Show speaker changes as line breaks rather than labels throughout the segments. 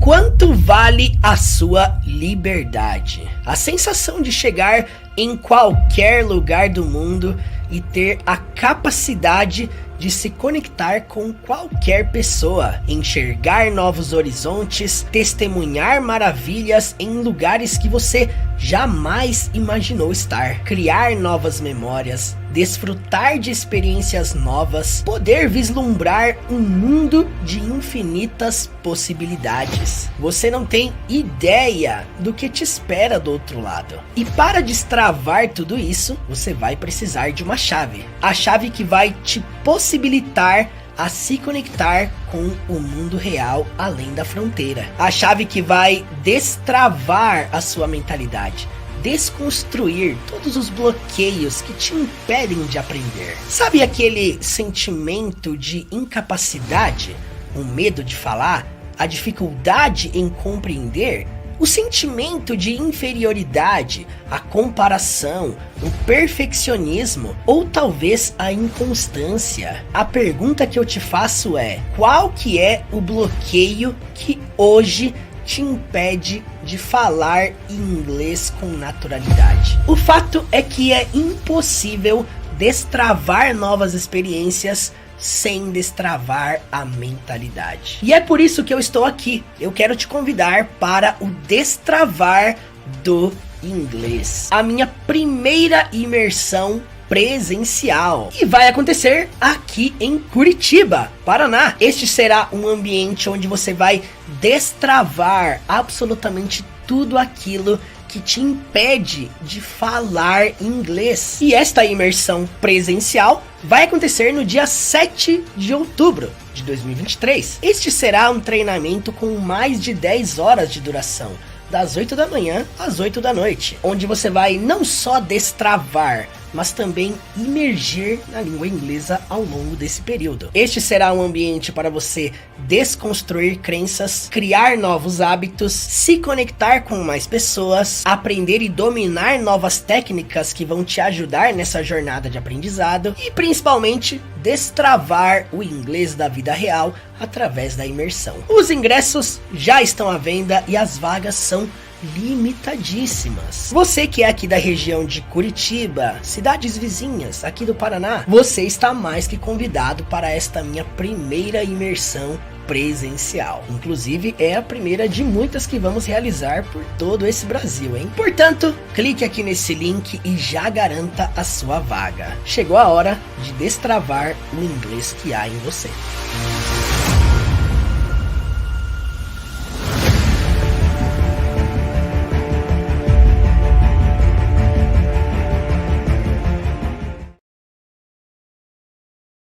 quanto vale a sua liberdade? A sensação de chegar em qualquer lugar do mundo e ter a capacidade de se conectar com qualquer pessoa, enxergar novos horizontes, testemunhar maravilhas em lugares que você jamais imaginou estar, criar novas memórias, desfrutar de experiências novas, poder vislumbrar um mundo de infinitas possibilidades. Você não tem ideia do que te espera do outro lado. E para destravar tudo isso, você vai precisar de uma chave. A chave que vai te possibilitar a se conectar com o mundo real além da fronteira. A chave que vai destravar a sua mentalidade, desconstruir todos os bloqueios que te impedem de aprender. Sabe aquele sentimento de incapacidade, o medo de falar, a dificuldade em compreender? O sentimento de inferioridade, a comparação, o perfeccionismo ou talvez a inconstância. A pergunta que eu te faço é: qual que é o bloqueio que hoje te impede de falar inglês com naturalidade? O fato é que é impossível destravar novas experiências sem destravar a mentalidade. E é por isso que eu estou aqui. Eu quero te convidar para o Destravar do Inglês, a minha primeira imersão presencial, e vai acontecer aqui em Curitiba, Paraná. Este será um ambiente onde você vai destravar absolutamente tudo aquilo que te impede de falar inglês. E esta imersão presencial vai acontecer no dia 7 de outubro de 2023. Este será um treinamento com mais de 10 horas de duração, das 8 da manhã às 8 da noite, onde você vai não só destravar, mas também imergir na língua inglesa ao longo desse período. Este será um ambiente para você desconstruir crenças, criar novos hábitos, se conectar com mais pessoas, aprender e dominar novas técnicas que vão te ajudar nessa jornada de aprendizado e principalmente destravar o inglês da vida real através da imersão. Os ingressos já estão à venda e as vagas são limitadíssimas. Você que é aqui da região de Curitiba, cidades vizinhas aqui do Paraná, você está mais que convidado para esta minha primeira imersão presencial. Inclusive é a primeira de muitas que vamos realizar por todo esse Brasil, hein? Portanto, clique aqui nesse link e já garanta a sua vaga. Chegou a hora de destravar o inglês que há em você.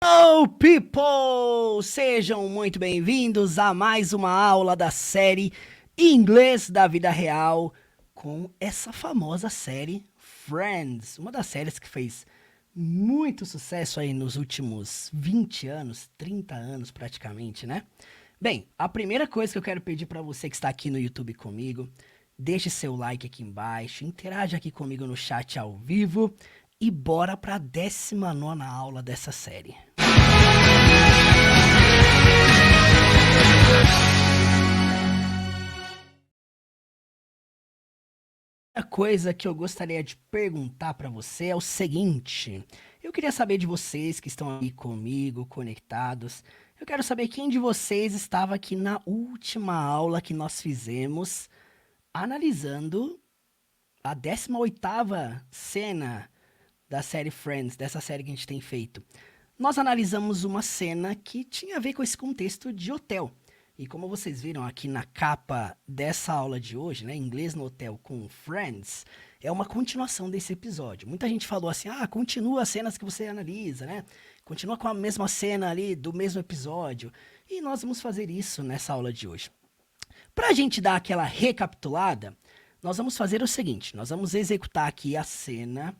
Hello people! Sejam muito bem-vindos a mais uma aula da série Inglês da Vida Real com essa famosa série Friends, uma das séries que fez muito sucesso aí nos últimos 20 anos, 30 anos praticamente, né? Bem, a primeira coisa que eu quero pedir para você que está aqui no YouTube comigo, deixe seu like aqui embaixo, interaja aqui comigo no chat ao vivo e bora para a 19ª aula dessa série. A coisa que eu gostaria de perguntar para você é o seguinte: eu queria saber de vocês que estão aí comigo, conectados. Eu quero saber quem de vocês estava aqui na última aula que nós fizemos, analisando a 18ª cena da série Friends, dessa série que a gente tem feito. Nós analisamos uma cena que tinha a ver com esse contexto de hotel. E como vocês viram aqui na capa dessa aula de hoje, né, Inglês no Hotel com Friends, é uma continuação desse episódio. Muita gente falou assim, continua as cenas que você analisa, né? Continua com a mesma cena ali do mesmo episódio. E nós vamos fazer isso nessa aula de hoje. Para a gente dar aquela recapitulada, nós vamos fazer o seguinte, nós vamos executar aqui a cena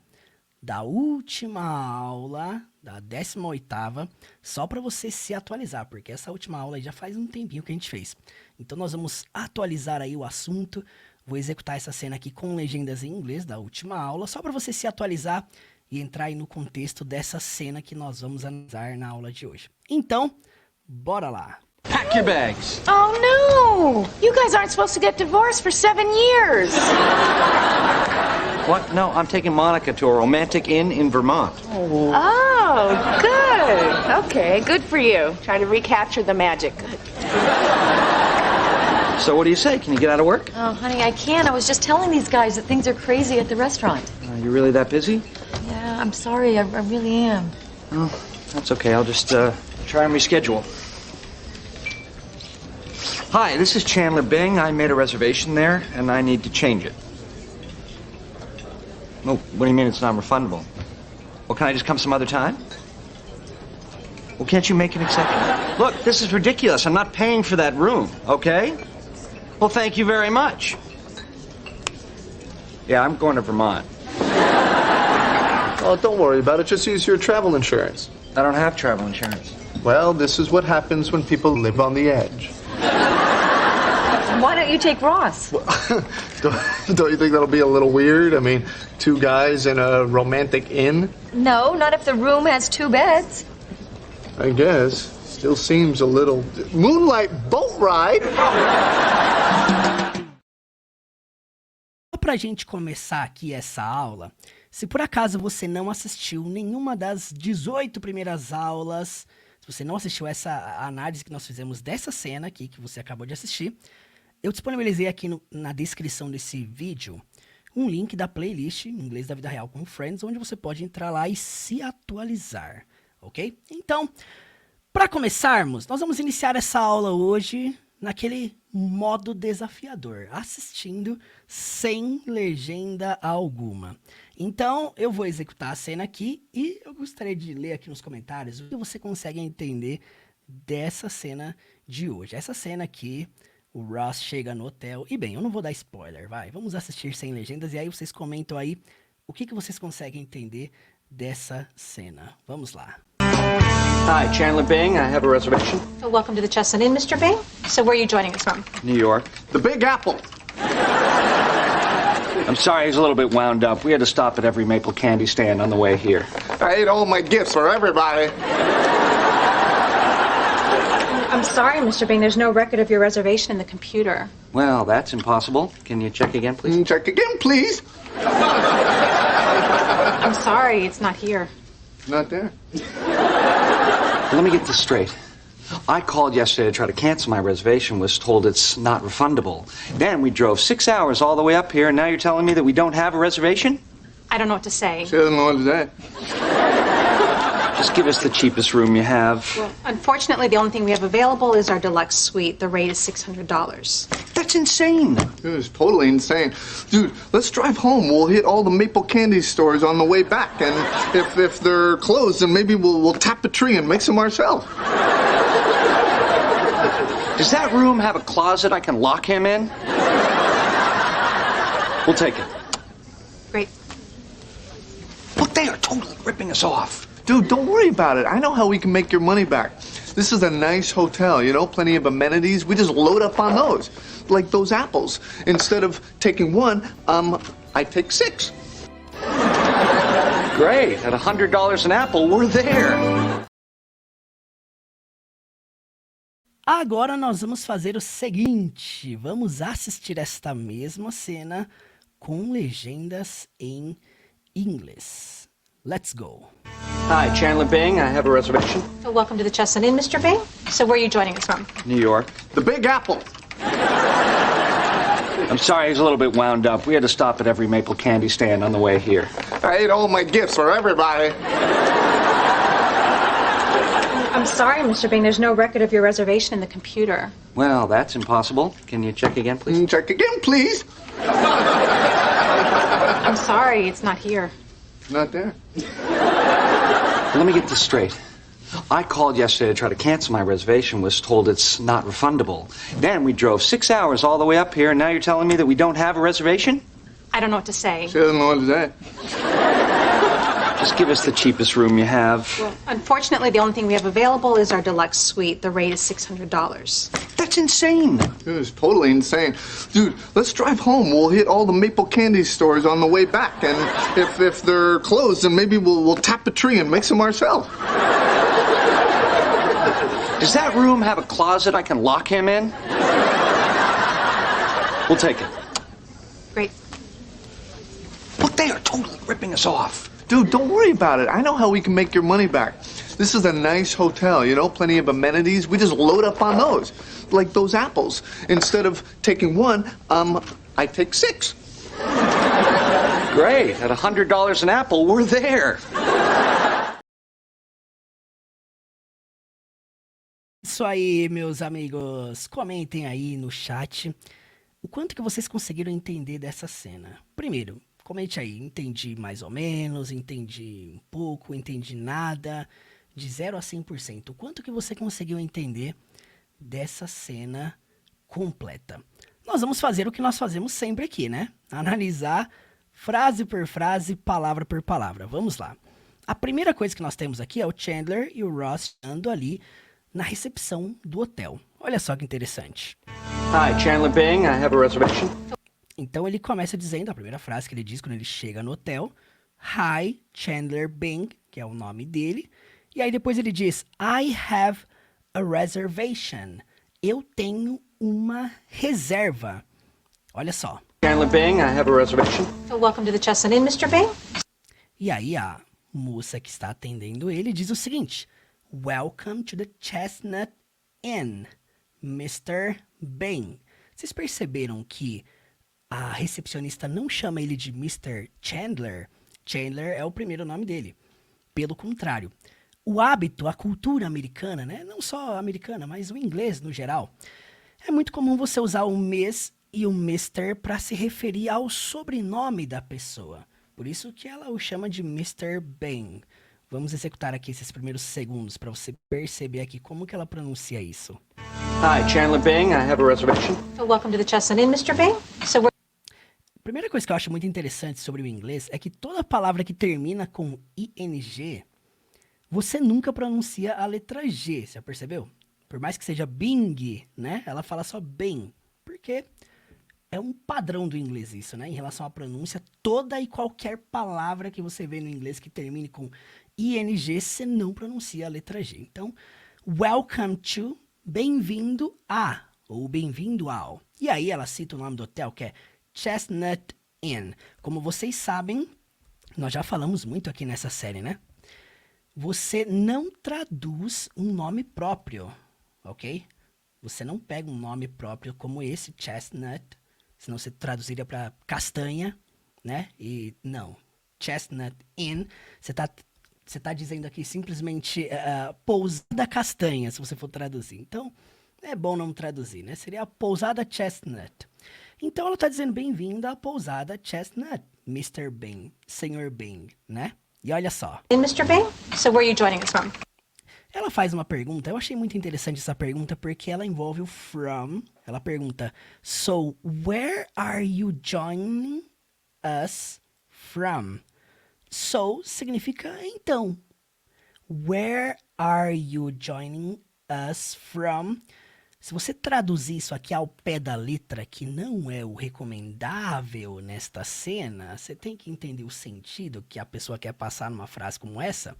da última aula, da 18ª, só para você se atualizar, porque essa última aula aí já faz um tempinho que a gente fez. Então nós vamos atualizar aí o assunto, vou executar essa cena aqui com legendas em inglês da última aula, só para você se atualizar e entrar aí no contexto dessa cena que nós vamos analisar na aula de hoje. Então, bora lá!
Pack your bags.
Oh
No, you guys aren't supposed to get divorced for 7 years.
What? No, I'm taking Monica to a romantic inn in Vermont.
Oh, good. Okay, good for you. Try to recapture the magic. Good.
So what do you say? Can you get out of work?
Oh, honey, I can't. I was just telling these guys that things are crazy at the restaurant.
You really that busy?
Yeah, I'm sorry. I really am.
Oh, that's okay. I'll just try and reschedule. Hi, this is Chandler Bing. I made a reservation there, and I need to change it. Oh, what do you mean it's non-refundable? Well, can I just come some other time? Well, can't you make an exception? Look, this is ridiculous. I'm not paying for that room, okay? Well, thank you very much. Yeah, I'm going to Vermont.
Oh, don't worry about it. Just use your travel insurance.
I don't have travel insurance.
Well, this is what happens when people live on the edge.
Why don't you take Ross?
Don't you think that'll be a little weird? I mean, 2 guys in a romantic inn?
No, not if the room has 2 beds.
I guess. Still seems a little... Moonlight boat ride?
Só pra gente começar aqui essa aula, se por acaso você não assistiu nenhuma das 18 primeiras aulas, se você não assistiu essa análise que nós fizemos dessa cena aqui, que você acabou de assistir, eu disponibilizei aqui na descrição desse vídeo um link da playlist Inglês da Vida Real com Friends, onde você pode entrar lá e se atualizar, ok? Então, para começarmos, nós vamos iniciar essa aula hoje naquele modo desafiador, assistindo sem legenda alguma. Então, eu vou executar a cena aqui e eu gostaria de ler aqui nos comentários o que você consegue entender dessa cena de hoje. Essa cena aqui, o Ross chega no hotel e, bem, eu não vou dar spoiler, vai. Vamos assistir sem legendas e aí vocês comentam aí o que vocês conseguem entender dessa cena. Vamos lá.
Hi, Chandler Bing. I have a reservation.
So welcome to the Chestnut Inn, Mr. Bing. So where are you joining us from?
New York.
The Big Apple.
I'm sorry, he's a little bit wound up. We had to stop at every maple candy stand on the way here.
I ate all my gifts for everybody.
I'm sorry, Mr. Bing. There's no record of your reservation in the computer.
Well, that's impossible. Can you check again, please?
Check again, please.
I'm sorry, it's not here.
Not there.
Let me get this straight. I called yesterday to try to cancel my reservation, was told it's not refundable. Then we drove 6 hours all the way up here, and now you're telling me that we don't have a reservation?
I don't know what to say.
She doesn't know what to say.
Just give us the cheapest room you have.
Well, unfortunately, the only thing we have available is our deluxe suite. The rate is $600.
That's insane.
It was totally insane. Dude, let's drive home. We'll hit all the maple candy stores on the way back. And if they're closed, then maybe we'll tap a tree and mix them ourselves.
Does that room have a closet I can lock him in? We'll take it.
Great.
Look, they are totally ripping us off.
Dude, don't worry about it. I know how we can make your money back. This is a nice hotel, you know, plenty of amenities. We just load up on those, like those apples. Instead of taking 1, I take 6.
Great. At $100 an apple, we're there.
Agora nós vamos fazer o seguinte, vamos assistir esta mesma cena com legendas em inglês. Let's go.
Hi, Chandler Bing. I have a reservation.
So welcome to the Chestnut Inn, Mr. Bing. So where are you joining us from?
New York.
The Big Apple.
I'm sorry, he's a little bit wound up. We had to stop at every maple candy stand on the way here.
I ate all my gifts for everybody.
I'm sorry, Mr. Bing. There's no record of your reservation in the computer.
Well, that's impossible. Can you check again, please?
Check again, please.
I'm sorry, it's not here.
Not there.
Let me get this straight. I called yesterday to try to cancel my reservation, was told it's not refundable. Then we drove 6 hours all the way up here, and now you're telling me that we don't have a reservation?
I don't know what to say.
She doesn't know what to say.
Just give us the cheapest room you have.
Well, unfortunately, the only thing we have available is our deluxe suite. The rate is $600.
That's insane.
It was totally insane. Dude, let's drive home. We'll hit all the maple candy stores on the way back. And if they're closed, then maybe we'll tap a tree and mix them ourselves.
Does that room have a closet I can lock him in? We'll take it.
Great.
Look, they are totally ripping us off.
Dude, don't worry about it. I know how we can make your money back. This is a nice hotel, you know, plenty of amenities. We just load up on those, like those apples. Instead of taking one, I take 6.
Great. At $100 an apple, we're there.
Isso aí, meus amigos. Comentem aí no chat o quanto que vocês conseguiram entender dessa cena. Primeiro, comente aí, entendi mais ou menos, entendi um pouco, entendi nada, de 0 a 100%. O quanto que você conseguiu entender dessa cena completa. Nós vamos fazer o que nós fazemos sempre aqui, né? Analisar frase por frase, palavra por palavra. Vamos lá. A primeira coisa que nós temos aqui é o Chandler e o Ross andando ali na recepção do hotel. Olha só que interessante.
Hi, Chandler Bing. I have a reservation.
Então ele começa dizendo, a primeira frase que ele diz quando ele chega no hotel, Hi, Chandler Bing, que é o nome dele. E aí depois ele diz, I have a reservation. Eu tenho uma reserva. Olha só.
Chandler Bing. I have a reservation.
So welcome to the Chestnut Inn, Mr. Bing.
E aí a moça que está atendendo ele diz o seguinte, Welcome to the Chestnut Inn, Mr. Bing. Vocês perceberam que a recepcionista não chama ele de Mr. Chandler? Chandler é o primeiro nome dele. Pelo contrário, o hábito, a cultura americana, né? Não só a americana, mas o inglês no geral, é muito comum você usar o Miss e o Mr. para se referir ao sobrenome da pessoa. Por isso que ela o chama de Mr. Bing. Vamos executar aqui esses primeiros segundos para você perceber aqui como que ela pronuncia isso.
Hi, Chandler Bing. I have a reservation.
So welcome to the Chestnut Inn, Mr. Bing. So we're
A primeira coisa que eu acho muito interessante sobre o inglês é que toda palavra que termina com ing, você nunca pronuncia a letra G, você já percebeu? Por mais que seja Bing, né? Ela fala só bem, porque é um padrão do inglês isso, né? Em relação à pronúncia, toda e qualquer palavra que você vê no inglês que termine com ing, você não pronuncia a letra G. Então, welcome to, bem-vindo a, ou bem-vindo ao. E aí ela cita o nome do hotel, que é Chestnut Inn. Como vocês sabem, nós já falamos muito aqui nessa série, né? Você não traduz um nome próprio, ok? Você não pega um nome próprio como esse, Chestnut, senão você traduziria para castanha, né? E não, Chestnut Inn, você tá dizendo aqui simplesmente pousada castanha, se você for traduzir. Então, é bom não traduzir, né? Seria a pousada Chestnut. Então, ela tá dizendo bem-vindo à pousada Chestnut, Mr. Bing, Sr. Bing, né? E olha só.
in, Mr. Bing. So where are you joining us from?
Ela faz uma pergunta, eu achei muito interessante essa pergunta porque ela envolve o from. Ela pergunta, so where are you joining us from? So significa então. Where are you joining us from? Se você traduzir isso aqui ao pé da letra, que não é o recomendável nesta cena, você tem que entender o sentido que a pessoa quer passar numa frase como essa.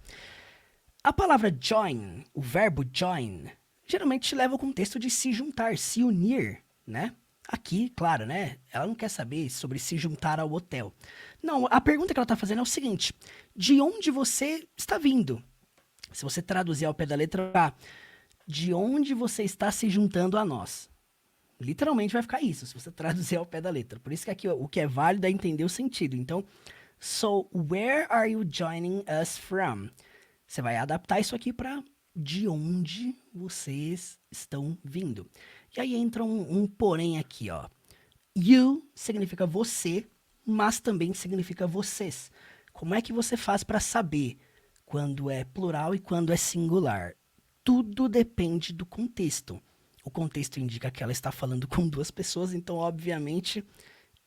A palavra join, o verbo join, geralmente leva ao contexto de se juntar, se unir, né? Aqui, claro, né? Ela não quer saber sobre se juntar ao hotel. Não, a pergunta que ela está fazendo é o seguinte, de onde você está vindo? Se você traduzir ao pé da letra A, de onde você está se juntando a nós? Literalmente vai ficar isso, se você traduzir ao pé da letra. Por isso que aqui o que é válido é entender o sentido. Então, so where are you joining us from? Você vai adaptar isso aqui para de onde vocês estão vindo. E aí entra um porém aqui, ó. You significa você, mas também significa vocês. Como é que você faz para saber quando é plural e quando é singular? Tudo depende do contexto. O contexto indica que ela está falando com duas pessoas, então, obviamente,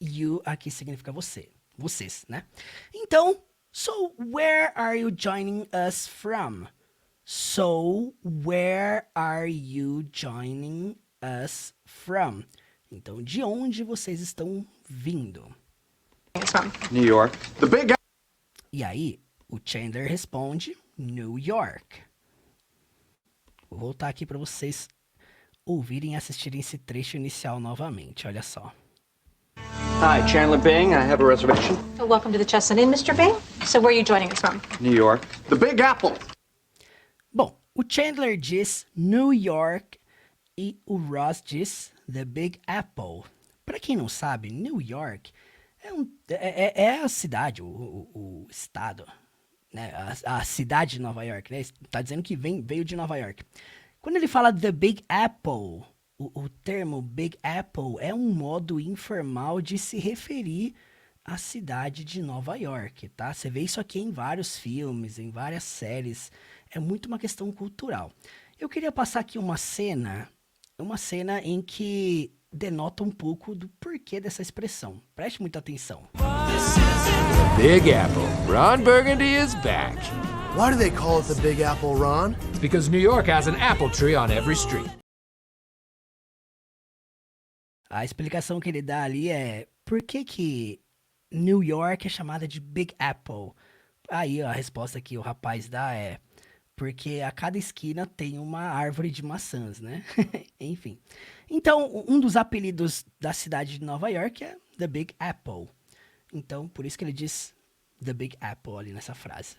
you aqui significa você. Vocês, né? Então, so where are you joining us from? So where are you joining us from? Então, de onde vocês estão vindo?
It's from.
New York.
The big guy.
E aí, o Chandler responde, New York. Vou voltar aqui para vocês ouvirem e assistirem esse trecho inicial novamente, olha só.
Hi, Chandler Bing. I have a reservation.
So welcome to the Chestnut Inn, Mr. Bing. So where are you joining us from?
New York.
The Big Apple.
Bom, o Chandler diz New York e o Ross diz The Big Apple. Para quem não sabe, New York é a cidade, o estado, né? A cidade de Nova York, né? Tá dizendo que veio de Nova York. Quando ele fala The Big Apple, o termo Big Apple é um modo informal de se referir à cidade de Nova York, tá? Você vê isso aqui em vários filmes, em várias séries. É muito uma questão cultural. Eu queria passar aqui uma cena em que denota um pouco do porquê dessa expressão. Preste muita atenção.
Big Apple. Ron Burgundy is back.
Why do they call it the Big Apple, Ron?
Because New York has an apple tree on every street.
A explicação que ele dá ali é por que New York é chamada de Big Apple. Aí a resposta que o rapaz dá é porque a cada esquina tem uma árvore de maçãs, né? Enfim. Então, um dos apelidos da cidade de Nova York é The Big Apple. Então, por isso que ele diz The Big Apple ali nessa frase.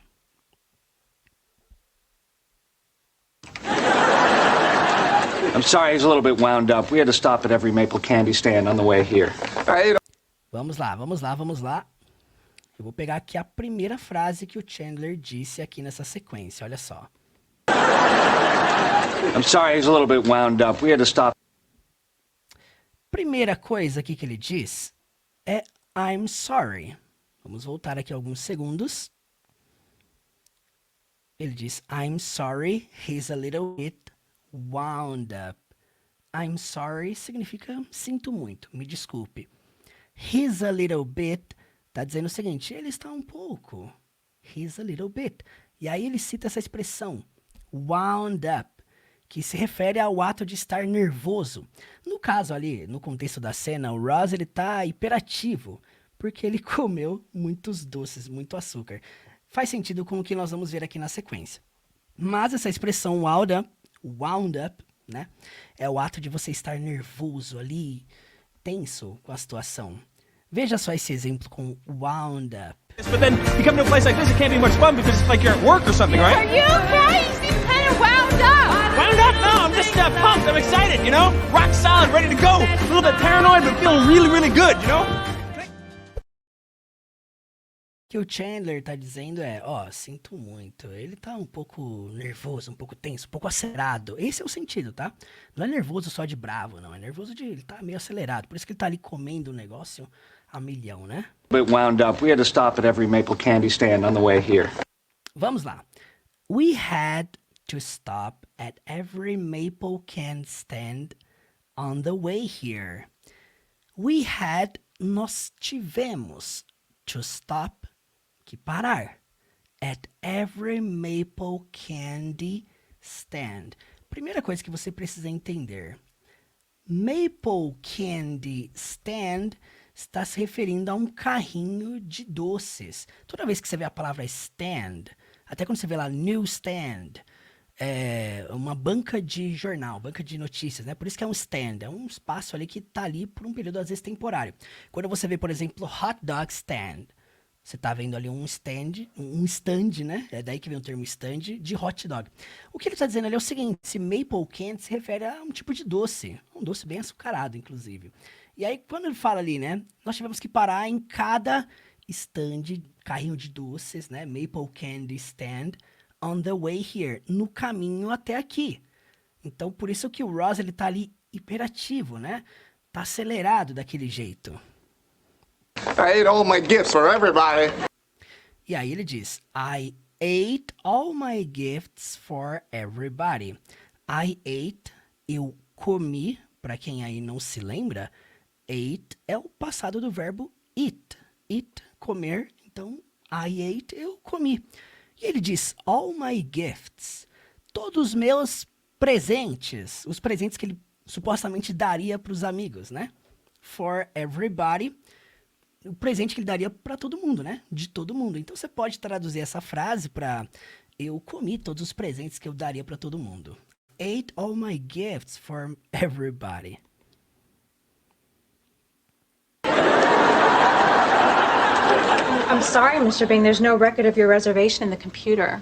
I'm sorry, he's a little bit wound up. We had to stop at every maple candy stand on the way here.
Vamos lá. Eu vou pegar aqui a primeira frase que o Chandler disse aqui nessa sequência, olha só.
I'm sorry, he's a little bit wound up. We had to stop.
Primeira coisa aqui que ele diz é I'm sorry. Vamos voltar aqui alguns segundos. Ele diz I'm sorry, he's a little bit wound up. I'm sorry significa sinto muito, me desculpe. He's a little bit tá dizendo o seguinte, ele está um pouco. He's a little bit. E aí ele cita essa expressão, wound up, que se refere ao ato de estar nervoso. No caso ali, no contexto da cena, o Ross ele tá hiperativo, porque ele comeu muitos doces, muito açúcar. Faz sentido com o que nós vamos ver aqui na sequência. Mas essa expressão wound up, né, é o ato de você estar nervoso ali, tenso com a situação. Veja só esse exemplo com wound up.
But then you come to a place like this, it can't be much fun because it's like you're at work or something, right?
Are you okay? You seem kind of wound up.
Wound up? No, I'm just pumped. I'm excited, you know? Rock solid, ready to go. A little bit paranoid, but feeling really, really good, you know?
O que o Chandler tá dizendo é, sinto muito, ele tá um pouco nervoso, um pouco tenso, um pouco acelerado. Esse é o sentido, tá? Não é nervoso só de bravo, não. É nervoso de ele tá meio acelerado. Por isso que ele tá ali comendo o negócio a milhão, né?
Bit wound up. We had to stop at every maple candy stand on the way here.
Vamos lá. We had to stop at every maple can stand on the way here. We had, nós tivemos, to stop, que parar, at every maple candy stand. Primeira coisa que você precisa entender. Maple candy stand está se referindo a um carrinho de doces. Toda vez que você vê a palavra stand, até quando você vê lá newsstand, é uma banca de jornal, banca de notícias, né? Por isso que é um stand, é um espaço ali que tá ali por um período às vezes temporário. Quando você vê, por exemplo, hot dog stand, você tá vendo ali um stand, né? É daí que vem o termo stand de hot dog. O que ele tá dizendo ali é o seguinte, esse maple candy se refere a um tipo de doce, um doce bem açucarado, inclusive. E aí, quando ele fala ali, né, nós tivemos que parar em cada stand, carrinho de doces, né, maple candy stand, on the way here, no caminho até aqui. Então, por isso que o Ross, ele tá ali hiperativo, né, tá acelerado daquele jeito.
I ate all my gifts for everybody.
E aí ele diz, I ate all my gifts for everybody. I ate, eu comi, para quem aí não se lembra, ate é o passado do verbo eat. Eat, comer. Então, I ate, eu comi. E ele diz, all my gifts. Todos os meus presentes. Os presentes que ele supostamente daria para os amigos, né? For everybody. O presente que ele daria para todo mundo, né? De todo mundo. Então, você pode traduzir essa frase para eu comi todos os presentes que eu daria para todo mundo. Ate all my gifts for everybody.
I'm sorry, Mr. Bing, there's no record of your reservation in the computer.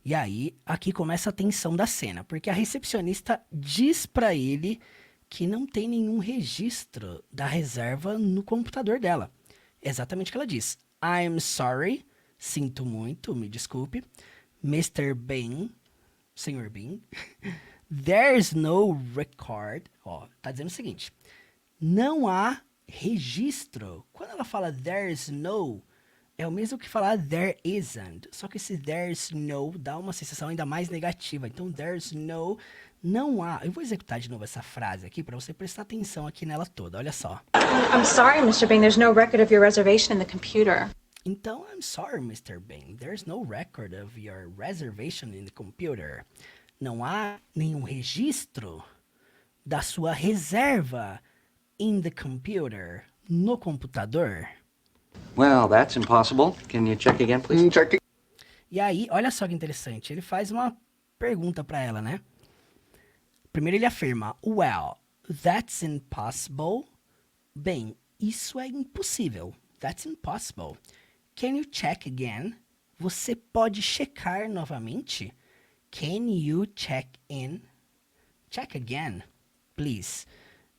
E aí, aqui começa a tensão da cena, porque a recepcionista diz pra ele que não tem nenhum registro da reserva no computador dela. É exatamente o que ela diz. I'm sorry, sinto muito, me desculpe. Mr. Bean, Sr. Bean, there's no record. Ó, tá dizendo o seguinte, não há registro. Quando ela fala there's no, é o mesmo que falar there isn't. Só que esse there's no dá uma sensação ainda mais negativa. Então, there's no, não há. Eu vou executar de novo essa frase aqui para você prestar atenção aqui nela toda. Olha só.
I'm sorry, Mr. Bing, there's no record of your reservation in the computer.
Então, I'm sorry, Mr. Bean. There's no record of your reservation in the computer. Não há nenhum registro da sua reserva in the computer, no computador.
Well, that's impossible. Can you check again, please?
Check it.
E aí, olha só que interessante, ele faz uma pergunta pra ela, né? Primeiro ele afirma, well, that's impossible. Bem, isso é impossível. That's impossible. Can you check again? Você pode checar novamente? Can you check in? Check again, please.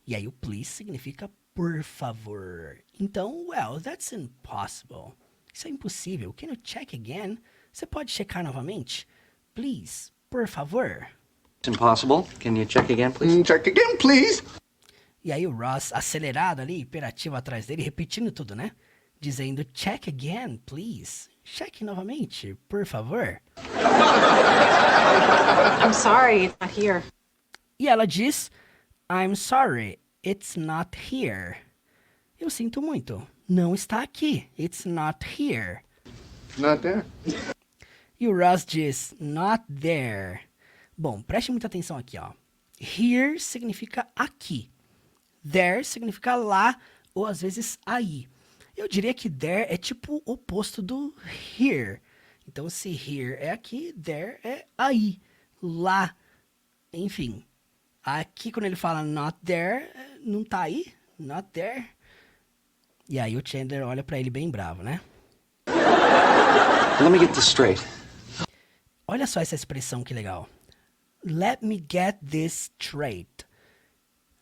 E aí o please significa por favor. Então, well, that's impossible. Isso é impossível. Can you check again? Você pode checar novamente? Please, por favor.
It's impossible. Can you check again, please?
Check again, please.
E aí o Ross, acelerado ali, hiperativo atrás dele, repetindo tudo, né? Dizendo, check again, please. Cheque novamente, por favor.
I'm sorry, it's not here.
E ela diz, I'm sorry, it's not here. Eu sinto muito, não está aqui. It's not here.
Not there.
E o Ross diz, not there. Bom, preste muita atenção aqui, ó. Here significa aqui. There significa lá, ou às vezes aí. Eu diria que there é tipo o oposto do here. Então, se here é aqui, there é aí, lá. Enfim, aqui quando ele fala not there, não tá aí, not there. E aí o Chandler olha pra ele bem bravo, né?
Let me get this straight.
Olha só essa expressão que legal. Let me get this straight.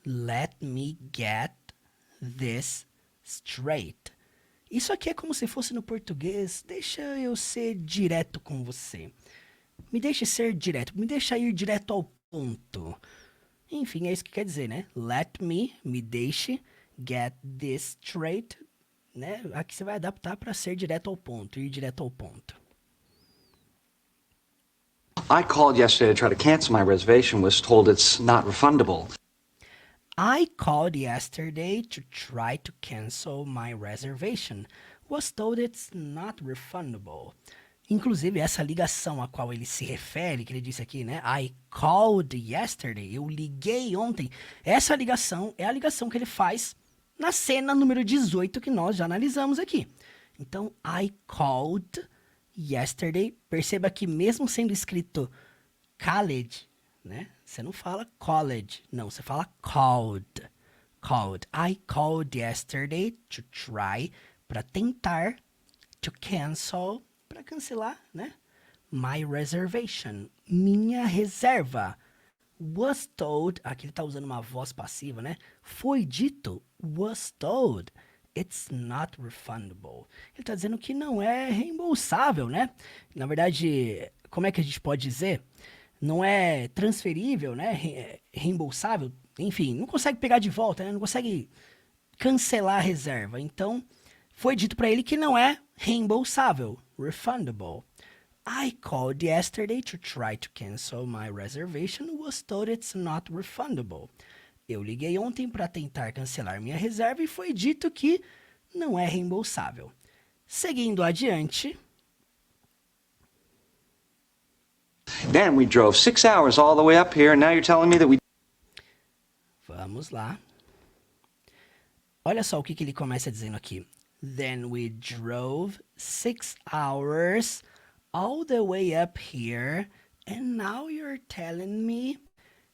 Let me get this straight. Isso aqui é como se fosse no português, deixa eu ser direto com você. Me deixe ser direto, me deixa ir direto ao ponto. Enfim, é isso que quer dizer, né? Let me deixe, get this straight, né? Aqui você vai adaptar para ser direto ao ponto, ir direto ao ponto.
I called yesterday to try to cancel my reservation. Was told it's not refundable.
I called yesterday to try to cancel my reservation. Was told it's not refundable. Inclusive, essa ligação a qual ele se refere, que ele disse aqui, né? I called yesterday. Eu liguei ontem. Essa ligação é a ligação que ele faz na cena número 18 que nós já analisamos aqui. Então, I called yesterday. Perceba que mesmo sendo escrito college, né? Você não fala college, não, você fala called. Called. I called yesterday to try, para tentar, to cancel, para cancelar, né? My reservation, minha reserva. Was told, aqui ele tá usando uma voz passiva, né? Foi dito, was told, it's not refundable. Ele tá dizendo que não é reembolsável, né? Na verdade, como é que a gente pode dizer? Não é transferível, né? Reembolsável, enfim, não consegue pegar de volta, né? Não consegue cancelar a reserva. Então, foi dito para ele que não é reembolsável, refundable. I called yesterday to try to cancel my reservation. Was told it's not refundable. Eu liguei ontem para tentar cancelar minha reserva e foi dito que não é reembolsável. Seguindo adiante.
Then we drove 6 hours all the way up here, and now you're telling me that we...
Vamos lá. Olha só o que ele começa dizendo aqui. Then we drove 6 hours all the way up here, and now you're telling me...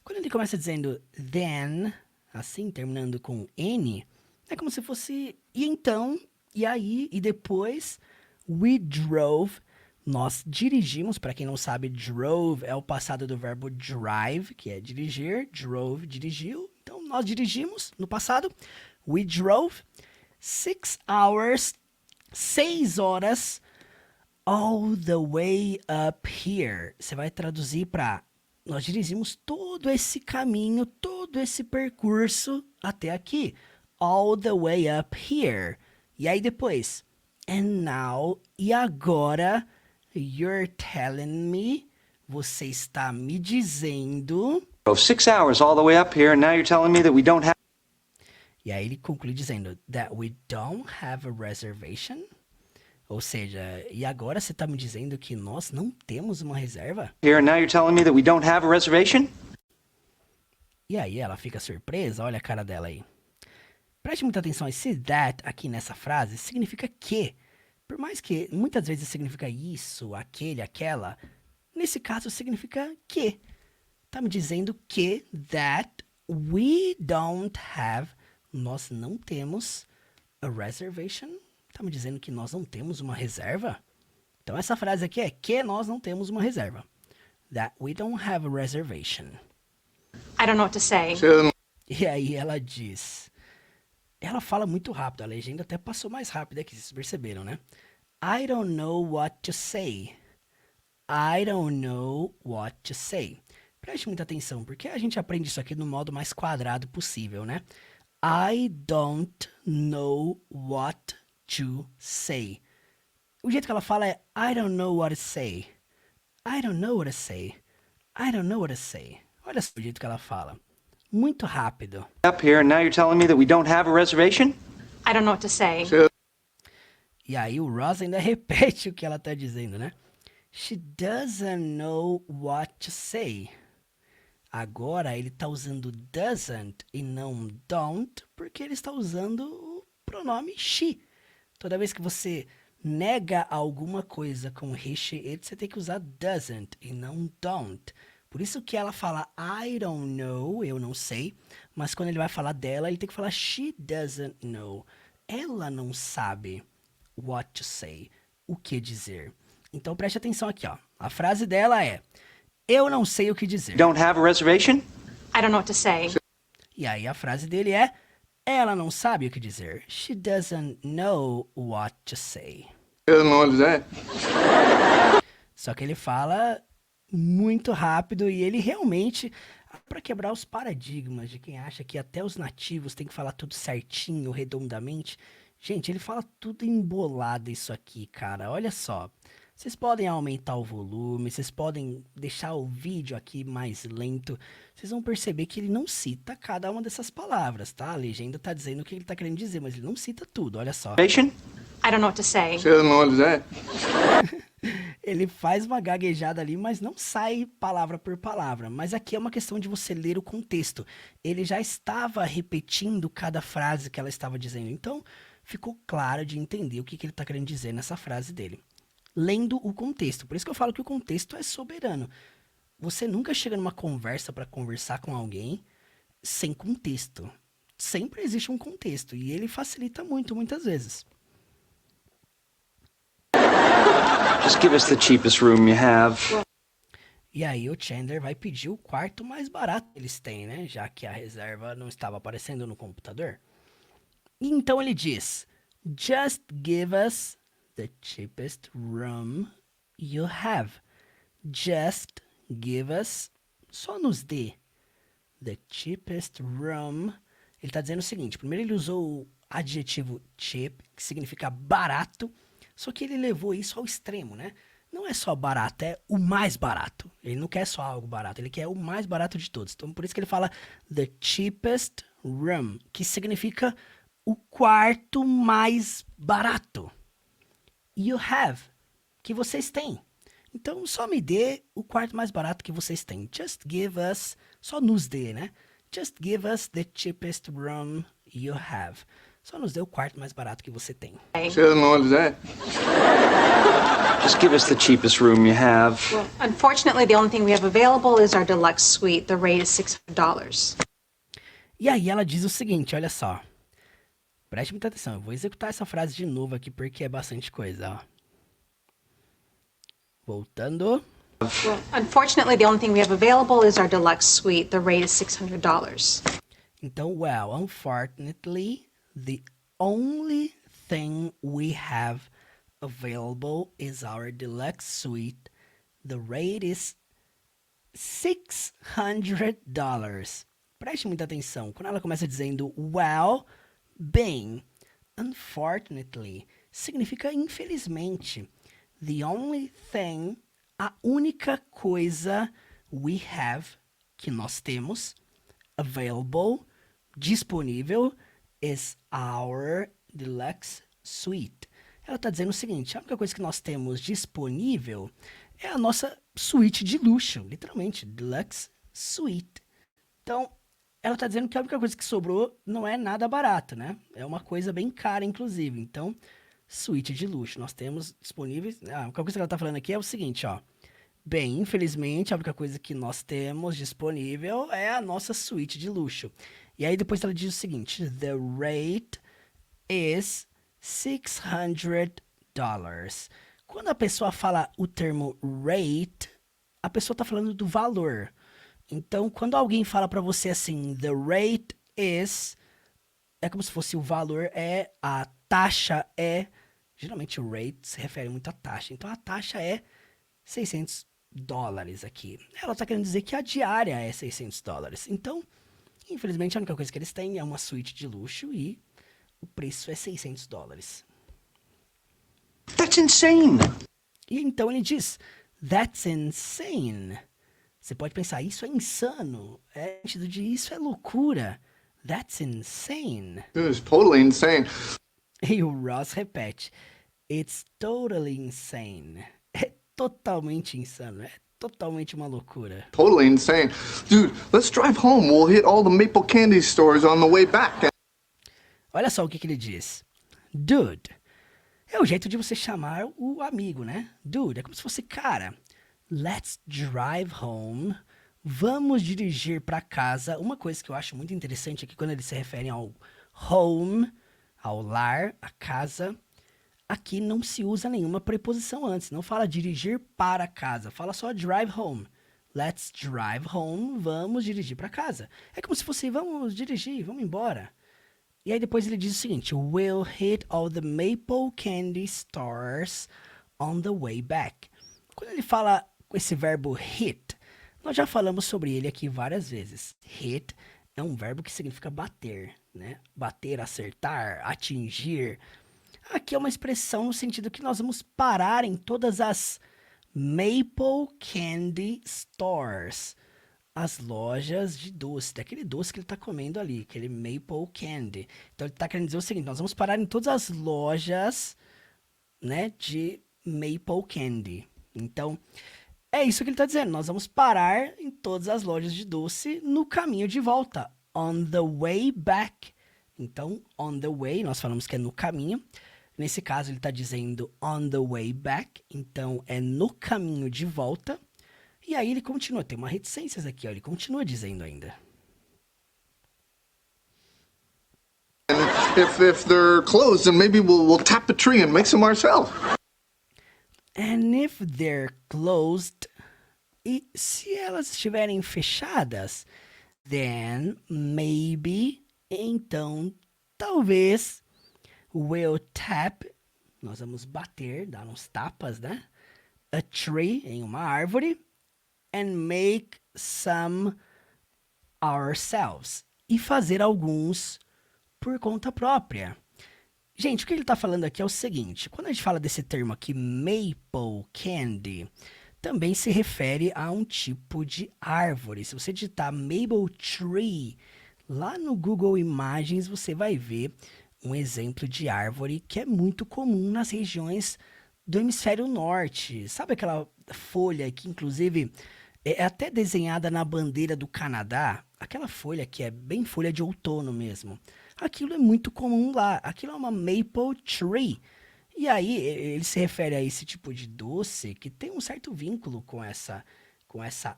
Quando ele começa dizendo then, assim, terminando com N, é como se fosse, e então, E aí, e depois, we drove, nós dirigimos. Para quem não sabe, drove é o passado do verbo drive, que é dirigir. Drove, dirigiu. Então, nós dirigimos no passado. We drove 6 hours, 6 horas, all the way up here. Você vai traduzir para nós dirigimos todo esse caminho, todo esse percurso até aqui. All the way up here. E aí depois, and now, e agora, you're telling me, você está me dizendo.
6 hours all the way up here, and now you're telling me that we don't have.
E aí ele conclui dizendo, that we don't have a reservation. Ou seja, e agora você está me dizendo que nós não temos uma reserva?
Here, and now you're telling me that we don't have a reservation?
E aí ela fica surpresa, olha a cara dela aí. Preste muita atenção, esse that aqui nessa frase significa que. Por mais que muitas vezes significa isso, aquele, aquela, nesse caso significa que. Tá me dizendo que that we don't have, nós não temos a reservation. Tá me dizendo que nós não temos uma reserva? Então essa frase aqui é que nós não temos uma reserva. That we don't have a reservation.
I don't know what to say.
E aí ela diz... Ela fala muito rápido, a legenda até passou mais rápido aqui, vocês perceberam, né? I don't know what to say. I don't know what to say. Preste muita atenção, porque a gente aprende isso aqui no modo mais quadrado possível, né? I don't know what to say. O jeito que ela fala é I don't know what to say. I don't know what to say. I don't know what to say. Olha só o jeito que ela fala. Muito rápido.
Up here, and now you're telling me that we don't have a reservation?
I don't know what to say.
E aí o Ross ainda repete o que ela tá dizendo, né? She doesn't know what to say. Agora ele tá usando doesn't e não don't, porque ele está usando o pronome she. Toda vez que você nega alguma coisa com he, she, it, você tem que usar doesn't e não don't. Por isso que ela fala I don't know, eu não sei, mas quando ele vai falar dela, ele tem que falar she doesn't know. Ela não sabe what to say, o que dizer. Então preste atenção aqui, ó. A frase dela é eu não sei o que dizer.
Don't have a reservation?
I don't know what to say.
E aí a frase dele é ela não sabe o que dizer. She doesn't know what to say.
Eu não dizer.
Só que ele fala muito rápido e ele realmente, para quebrar os paradigmas de quem acha que até os nativos têm que falar tudo certinho, redondamente. Gente, ele fala tudo embolado isso aqui, cara. Olha só. Vocês podem aumentar o volume, vocês podem deixar o vídeo aqui mais lento. Vocês vão perceber que ele não cita cada uma dessas palavras, tá? A legenda tá dizendo o que ele tá querendo dizer, mas ele não cita tudo, olha só.
I
don't know what to say.
Eu não dizer.
Ele faz uma gaguejada ali, mas não sai palavra por palavra. Mas aqui é uma questão de você ler o contexto. Ele já estava repetindo cada frase que ela estava dizendo. Então, ficou claro de entender o que ele está querendo dizer nessa frase dele. Lendo o contexto. Por isso que eu falo que o contexto é soberano. Você nunca chega numa conversa para conversar com alguém sem contexto. Sempre existe um contexto. E ele facilita muito, muitas vezes.
Just give us the cheapest room you have.
E aí o Chandler vai pedir o quarto mais barato que eles têm, né? Já que a reserva não estava aparecendo no computador. E então ele diz, just give us the cheapest room you have. Just give us, só nos dê, the cheapest room. Ele está dizendo o seguinte, primeiro ele usou o adjetivo cheap, que significa barato, só que ele levou isso ao extremo, né? Não é só barato, é o mais barato. Ele não quer só algo barato, ele quer o mais barato de todos. Então, por isso que ele fala the cheapest room, que significa o quarto mais barato. You have, que vocês têm. Então, só me dê o quarto mais barato que vocês têm. Just give us, só nos dê, né? Just give us the cheapest room you have. Só nos dê o quarto mais barato que você tem.
Eu não dizer.
Just give us the cheapest room you have.
Well, unfortunately, the only thing we have available is our deluxe suite. The rate is $600.
E aí ela diz o seguinte, olha só. Preste muita atenção, eu vou executar essa frase de novo aqui porque é bastante coisa, ó. Voltando.
Well, unfortunately, the only thing we have available is our deluxe suite. The rate is $600.
Então, well, unfortunately, the only thing we have available is our deluxe suite. The rate is $600. Preste muita atenção. Quando ela começa dizendo well, bem, unfortunately, significa infelizmente. The only thing, a única coisa we have, que nós temos, available, disponível, is our deluxe suite. Ela está dizendo o seguinte, a única coisa que nós temos disponível é a nossa suíte de luxo, literalmente, deluxe suite. Então, ela está dizendo que a única coisa que sobrou não é nada barato, né? É uma coisa bem cara, inclusive. Então, suíte de luxo. Nós temos disponíveis... A única coisa que ela está falando aqui é o seguinte, ó. Bem, infelizmente, a única coisa que nós temos disponível é a nossa suíte de luxo. E aí depois ela diz o seguinte, the rate is $600. Quando a pessoa fala o termo rate, a pessoa está falando do valor. Então, quando alguém fala para você assim, the rate is, é como se fosse o valor é, a taxa é, geralmente o rate se refere muito à taxa. Então, a taxa é $600 aqui. Ela está querendo dizer que a diária é $600. Então, infelizmente, a única coisa que eles têm é uma suíte de luxo e o preço é $600.
That's insane.
E então ele diz, that's insane. Você pode pensar, isso é insano. É no sentido de isso é loucura. That's insane.
It's totally insane.
E o Ross repete, it's totally insane. É totalmente insano, é totalmente uma loucura.
Totally insane. Dude, let's drive home. We'll hit all the Maple Candy stores on the way back.
Olha só o que ele diz. Dude. É o jeito de você chamar o amigo, né? Dude, é como se fosse, cara, let's drive home. Vamos dirigir para casa. Uma coisa que eu acho muito interessante aqui, quando eles se referem ao home, ao lar, a casa, aqui não se usa nenhuma preposição antes. Não fala dirigir para casa, fala só drive home. Let's drive home, vamos dirigir para casa. É como se fosse, vamos dirigir, vamos embora. E aí depois ele diz o seguinte, we'll hit all the Maple Candy stores on the way back. Quando ele fala com esse verbo hit, nós já falamos sobre ele aqui várias vezes. Hit é um verbo que significa bater, né? Bater, acertar, atingir. Aqui é uma expressão no sentido que nós vamos parar em todas as Maple Candy stores. As lojas de doce, daquele doce que ele está comendo ali, aquele Maple Candy. Então ele está querendo dizer o seguinte, nós vamos parar em todas as lojas, né, de Maple Candy. Então, é isso que ele está dizendo, nós vamos parar em todas as lojas de doce no caminho de volta, on the way back. Então, on the way, nós falamos que é no caminho. Nesse caso, ele está dizendo on the way back, então é no caminho de volta. E aí ele continua, tem uma reticências aqui, ó, ele continua dizendo ainda.
If they're closed, then maybe we'll tap the tree and make some ourselves.
And if they're closed, e se elas estiverem fechadas, then maybe, então, talvez, we'll tap, nós vamos bater, dar uns tapas, né? A tree, em uma árvore, and make some ourselves. E fazer alguns por conta própria. Gente, o que ele está falando aqui é o seguinte. Quando a gente fala desse termo aqui, Maple Candy, também se refere a um tipo de árvore. Se você digitar Maple Tree, lá no Google Imagens, você vai ver um exemplo de árvore que é muito comum nas regiões do hemisfério norte. Sabe aquela folha que, inclusive, é até desenhada na bandeira do Canadá? Aquela folha que é bem folha de outono mesmo. Aquilo é muito comum lá. Aquilo é uma Maple Tree. E aí, ele se refere a esse tipo de doce que tem um certo vínculo com essa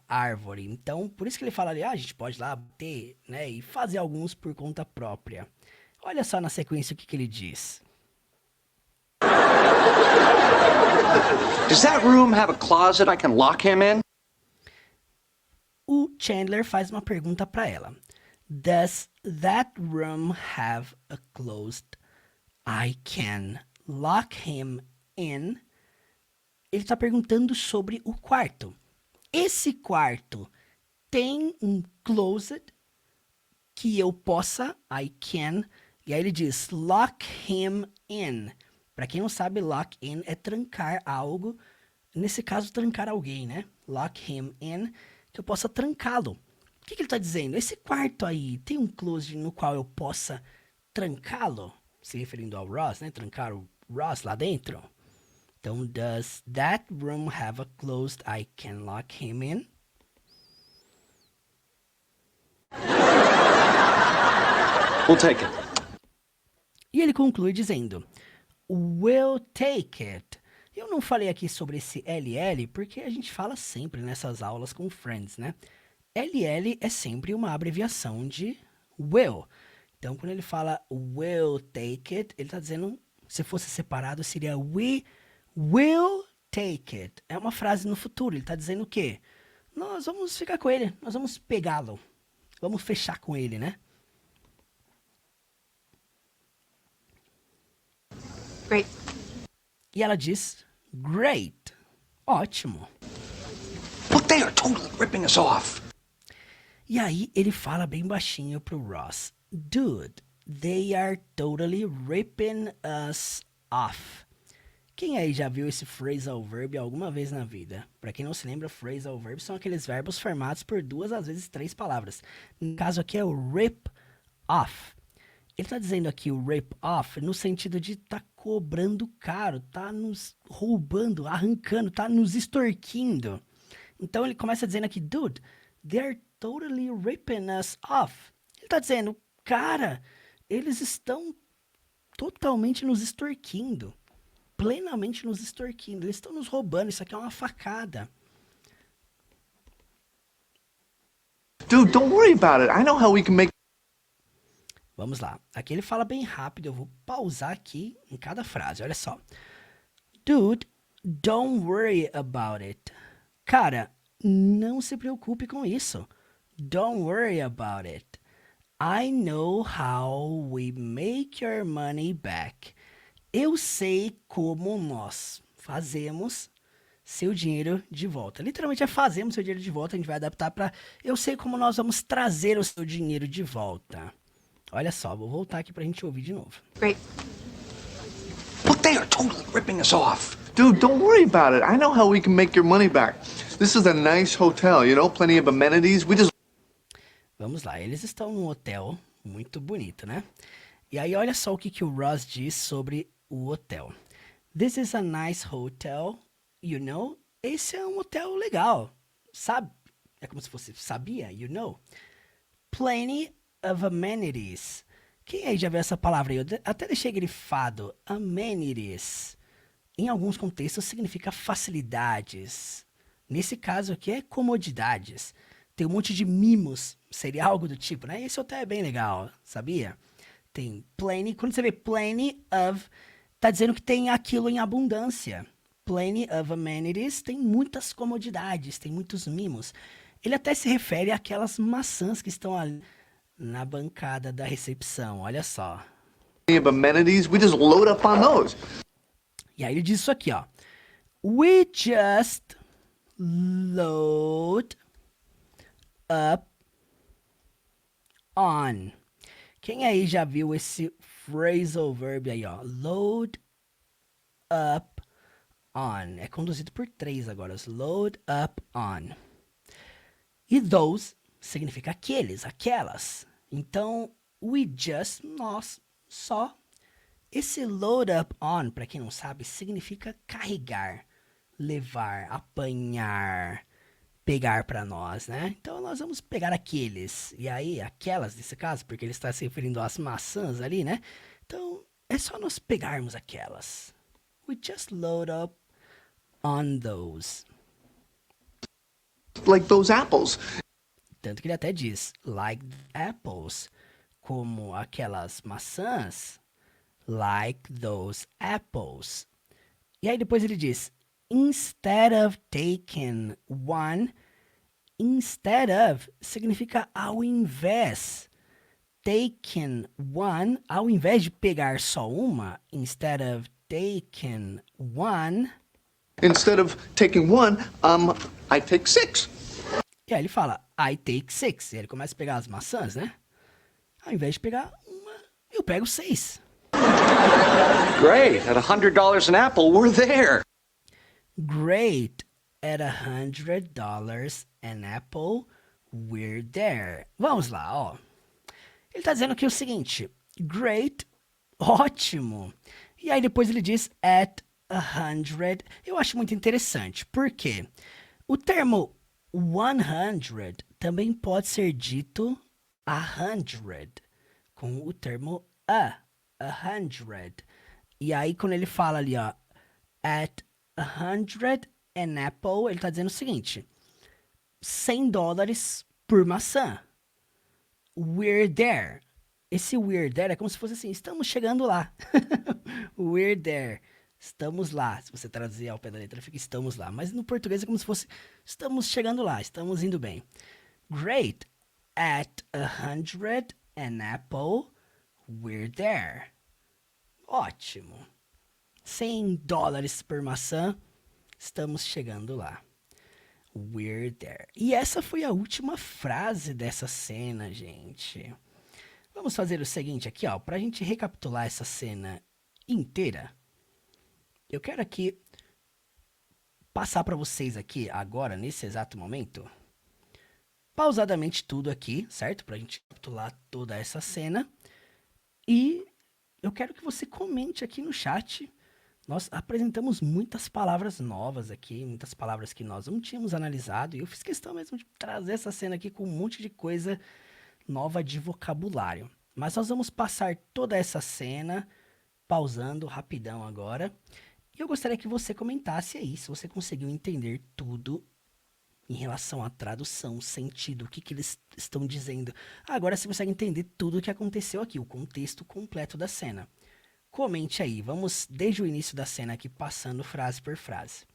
árvore. Então, por isso que ele fala ali, a gente pode ir lá bater, né, e fazer alguns por conta própria. Olha só na sequência o que ele diz.
Does that room have a closet I can lock him in?
O Chandler faz uma pergunta para ela. Does that room have a closet I can lock him in? Ele está perguntando sobre o quarto. Esse quarto tem um closet que eu possa, I can, e aí ele diz lock him in. Para quem não sabe, lock in é trancar algo, nesse caso trancar alguém, né? Lock him in, que eu possa trancá-lo. O que ele está dizendo? Esse quarto aí tem um closet no qual eu possa trancá-lo? Se referindo ao Ross, né? Trancar o Ross lá dentro. Então, does that room have a closet I can lock him in?
We'll take it.
E ele conclui dizendo, we'll take it. Eu não falei aqui sobre esse LL porque a gente fala sempre nessas aulas com Friends, né? LL é sempre uma abreviação de will. Então, quando ele fala we'll take it, ele está dizendo, se fosse separado, seria we will take it. É uma frase no futuro, ele está dizendo o quê? Nós vamos ficar com ele, nós vamos pegá-lo. Vamos fechar com ele, né?
Great.
E ela diz, great. Ótimo.
Look, they are totally ripping us off.
E aí ele fala bem baixinho pro Ross. Dude, they are totally ripping us off. Quem aí já viu esse phrasal verb alguma vez na vida? Para quem não se lembra, phrasal verbs são aqueles verbos formados por 2, às vezes 3 palavras. No caso aqui é o rip off. Ele tá dizendo aqui o rip off no sentido de tá cobrando caro, tá nos roubando, arrancando, tá nos extorquindo. Então ele começa dizendo aqui, dude, they're totally ripping us off. Ele tá dizendo, cara, eles estão totalmente nos extorquindo. Plenamente nos extorquindo. Eles estão nos roubando. Isso aqui é uma facada.
Dude, don't worry about it. I know how we can make...
Vamos lá. Aqui ele fala bem rápido. Eu vou pausar aqui em cada frase. Olha só. Dude, don't worry about it. Cara, não se preocupe com isso. Don't worry about it. I know how we make your money back. Eu sei como nós fazemos seu dinheiro de volta. Literalmente é fazemos seu dinheiro de volta. A gente vai adaptar para eu sei como nós vamos trazer o seu dinheiro de volta. Olha só, vou voltar aqui pra gente ouvir de novo.
Great.
Look, they are totally ripping us off.
Dude, don't worry about it. I know how we can make your money back. This is a nice hotel, you know, plenty of amenities. We just...
Vamos lá, eles estão num hotel muito bonito, né? E aí olha só o que o Ross diz sobre o hotel. This is a nice hotel, you know? Esse é um hotel legal, sabe? É como se fosse, sabia, you know? Plenty of amenities. Quem aí já viu essa palavra aí? Eu até deixei grifado. Amenities. Em alguns contextos significa facilidades. Nesse caso aqui é comodidades. Tem um monte de mimos. Seria algo do tipo, né? Esse hotel é bem legal, sabia? Tem plenty. Quando você vê plenty of, tá dizendo que tem aquilo em abundância. Plenty of amenities tem muitas comodidades, tem muitos mimos. Ele até se refere àquelas maçãs que estão ali na bancada da recepção, olha só.
Amenities, we just load up on those.
E aí ele diz isso aqui, ó. We just load up on. Quem aí já viu esse phrasal verb aí, ó? Load up on. É conduzido por 3 agora. Load up on. E those significa aqueles, aquelas. Então, we just, nós, só. Esse load up on, para quem não sabe, significa carregar, levar, apanhar, pegar para nós, né? Então, nós vamos pegar aqueles. E aí, aquelas, nesse caso, porque ele está se referindo às maçãs ali, né? Então, é só nós pegarmos aquelas. We just load up on those.
Like those apples.
Tanto que ele até diz, like apples, como aquelas maçãs, like those apples. E aí depois ele diz, instead of taking one, instead of significa ao invés. Taking one, ao invés de pegar só uma, instead of taking one.
Instead of taking one, I take 6.
E aí ele fala, I take 6. E ele começa a pegar as maçãs, né? Ao invés de pegar uma, eu pego 6.
Great. At $100 an apple, we're there.
Great. At $100 an apple, we're there. Vamos lá, ó. Ele tá dizendo aqui o seguinte, great, ótimo. E aí depois ele diz at 100. Eu acho muito interessante, porque o termo 100 também pode ser dito 100, com o termo 100. E aí quando ele fala ali, ó, at 100 an apple, ele tá dizendo o seguinte, $100 por maçã. We're there. Esse we're there é como se fosse assim, estamos chegando lá. We're there. Estamos lá. Se você traduzir ao pé da letra, fica estamos lá. Mas no português é como se fosse estamos chegando lá, estamos indo bem. Great. At 100 an apple, we're there. Ótimo. $100 por maçã, estamos chegando lá. We're there. E essa foi a última frase dessa cena, gente. Vamos fazer o seguinte aqui, ó, pra gente recapitular essa cena inteira. Eu quero aqui passar para vocês aqui agora, nesse exato momento, pausadamente tudo aqui, certo? Pra gente recapitular toda essa cena. E eu quero que você comente aqui no chat. Nós apresentamos muitas palavras novas aqui, muitas palavras que nós não tínhamos analisado, e eu fiz questão mesmo de trazer essa cena aqui com um monte de coisa nova de vocabulário. Mas nós vamos passar toda essa cena, pausando rapidão agora, e eu gostaria que você comentasse aí, se você conseguiu entender tudo em relação à tradução, sentido, o que eles estão dizendo. Agora você consegue entender tudo o que aconteceu aqui, o contexto completo da cena. Comente aí, vamos desde o início da cena aqui, passando frase por frase.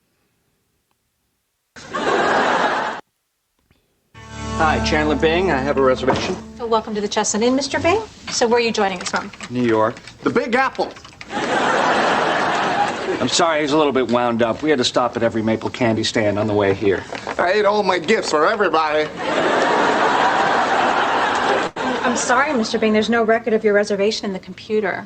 Hi, Chandler Bing. I have a reservation.
So welcome to the Chestnut Inn, Mr. Bing. So where are you joining us from?
New York.
The Big Apple.
I'm sorry, he's a little bit wound up. We had to stop at every maple candy stand on the way here.
I ate all my gifts for everybody.
I'm sorry, Mr. Bing, there's no record of your reservation in the computer.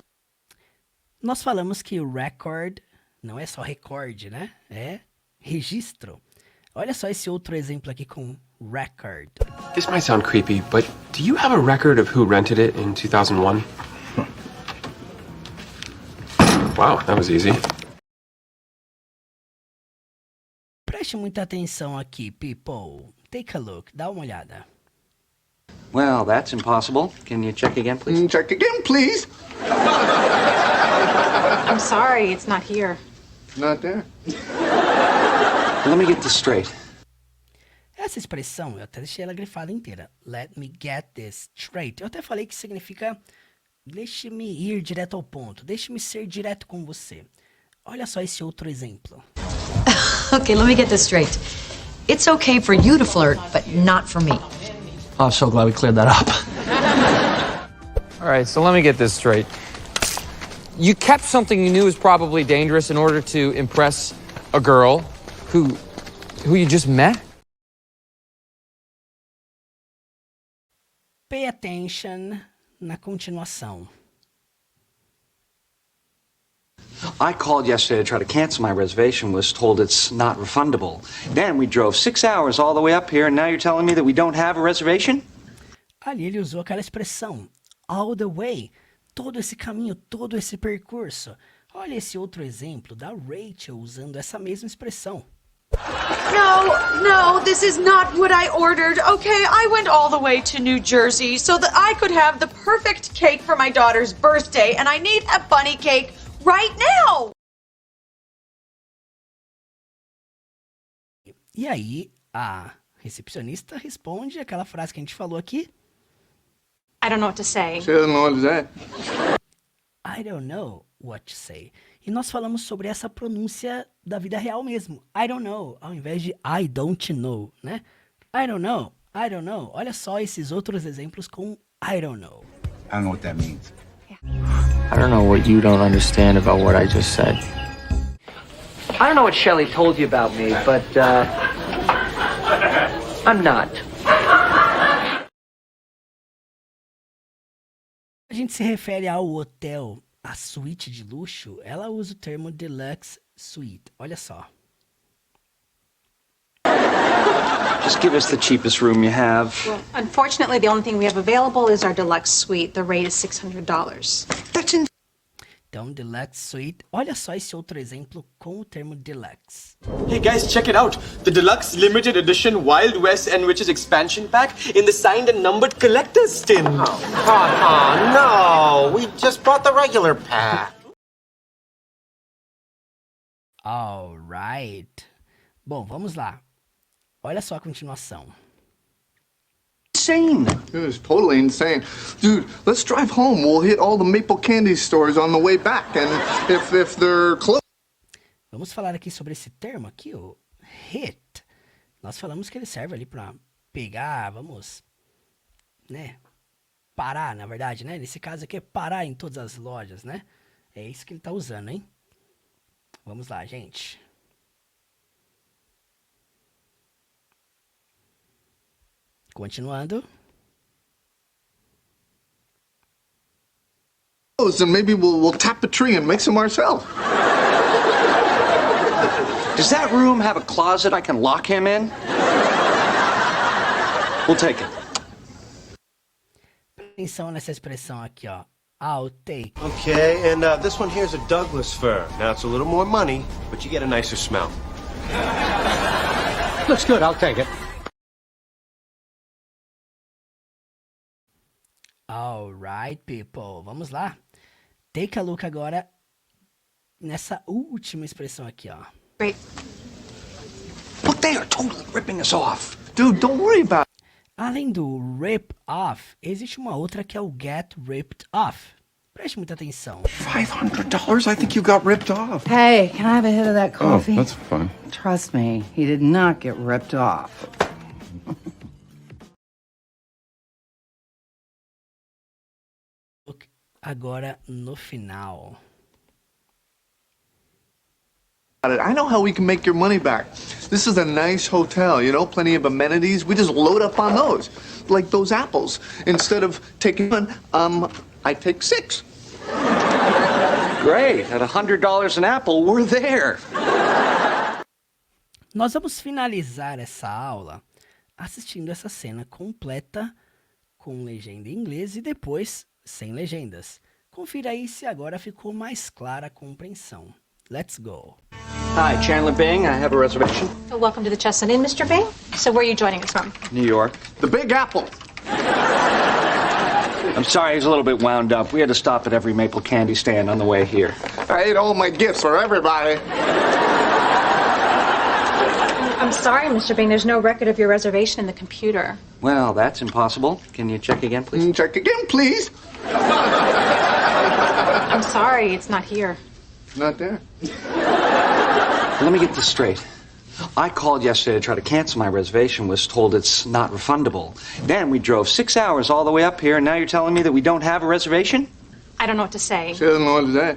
Nós falamos que o record não é só recorde, né? É registro. Olha só esse outro exemplo aqui com record.
This might sound creepy, but do you have a record of who rented it in 2001? Wow, that was easy.
Preste muita atenção aqui, people. Take a look, dá uma olhada.
Well, that's impossible. Can you check again, please?
Check again, please.
I'm sorry, it's not here.
Not there.
Let me get this straight.
Essa expressão, eu até deixei ela grifada inteira. Let me get this straight. Eu até falei que significa deixe-me ir direto ao ponto. Deixe-me ser direto com você. Olha só esse outro exemplo.
Okay, let me get this straight. It's okay for you to flirt, but not for me.
I'm so glad we cleared that up.
All right, so let me get this straight. You kept something you knew was probably dangerous in order to impress a girl who you just met?
Pay attention na continuação.
I called yesterday to try to cancel my reservation, was told it's not refundable. Then we drove 6 hours all the way up here, and now you're telling me that we don't have a reservation?
Ali ele usou aquela expressão, all the way, todo esse caminho, todo esse percurso. Olha esse outro exemplo da Rachel usando essa mesma expressão.
No, this is not what I ordered, okay? I went all the way to New Jersey so that I could have the perfect cake for my daughter's birthday, and I need a bunny cake right now!
E aí, a recepcionista responde aquela frase que a gente falou aqui.
I don't know what to say.
She doesn't know what to say.
I don't know what to say. E nós falamos sobre essa pronúncia da vida real mesmo. I don't know, ao invés de I don't know, né? I don't know, I don't know. Olha só esses outros exemplos com I don't know.
I don't know what that means.
I don't know what you don't understand about what I just said.
I don't know what Shelley told you about me, but, I'm not.
A gente se refere ao hotel, a suíte de luxo, ela usa o termo deluxe suite. Olha só.
Just give us the cheapest room you have.
Well, unfortunately, the only thing we have available is our deluxe suite. The rate is $600.
Então, deluxe suite. Olha só esse outro exemplo com o termo deluxe.
Hey guys, check it out. The deluxe limited edition Wild West and Witches expansion pack in the signed and numbered collector's tin.
No, we just bought the regular pack.
Alright. Bom, vamos lá. Olha só a continuação.
Insane.
It was totally insane. Dude, let's drive home. We'll hit all the Maple Candy stores on the way back. And if they're closed...
Vamos falar aqui sobre esse termo aqui, o hit. Nós falamos que ele serve ali pra pegar, vamos, né, parar, na verdade, né? Nesse caso aqui é parar em todas as lojas, né? É isso que ele tá usando, hein? Vamos lá, gente. Continuando.
And maybe we'll tap the tree and make some ourselves.
Does that room have a closet I can lock him in? We'll take it.
Atenção nessa expressão aqui, ó. I'll take.
Okay, and this one here is a Douglas fir. Now, it's a little more money, but you get a nicer smell.
Looks good, I'll take it.
Alright, people. Vamos lá. Take a look agora nessa última expressão aqui, ó.
Great.
Look, they are totally ripping us off.
Dude, don't worry about it.
Além do rip off, existe uma outra que é o get ripped off. Preste muita atenção.
$500? I think you got ripped off.
Hey, can I have a hit of that coffee?
Oh, that's fine.
Trust me, he did not get ripped off.
Agora no final.
I know how we can make your money back. This is a nice hotel, you know, plenty of amenities. We just load up on those, like those apples. Instead of taking one, I take 6.
Great. At $100 an apple, we're there.
Nós vamos finalizar essa aula assistindo essa cena completa com legenda em inglês e depois sem legendas. Confira aí se agora ficou mais clara a compreensão. Let's go.
Hi, Chandler Bing. I have a reservation.
So welcome to the Chestnut Inn, Mr. Bing. So where are you joining us from?
New York.
The Big Apple.
I'm sorry, he's a little bit wound up. We had to stop at every Maple Candy stand on the way here.
I ate all my gifts for everybody.
I'm sorry, Mr. Bing. There's no record of your reservation in the computer.
Well, that's impossible. Can you check again, please?
Check again, please.
I'm sorry, it's not here.
Not there.
Let me get this straight. I called yesterday to try to cancel my reservation, was told it's not refundable. Then we drove 6 hours all the way up here, and now you're telling me that we don't have a reservation?
I don't know what to say.
She doesn't know what to say.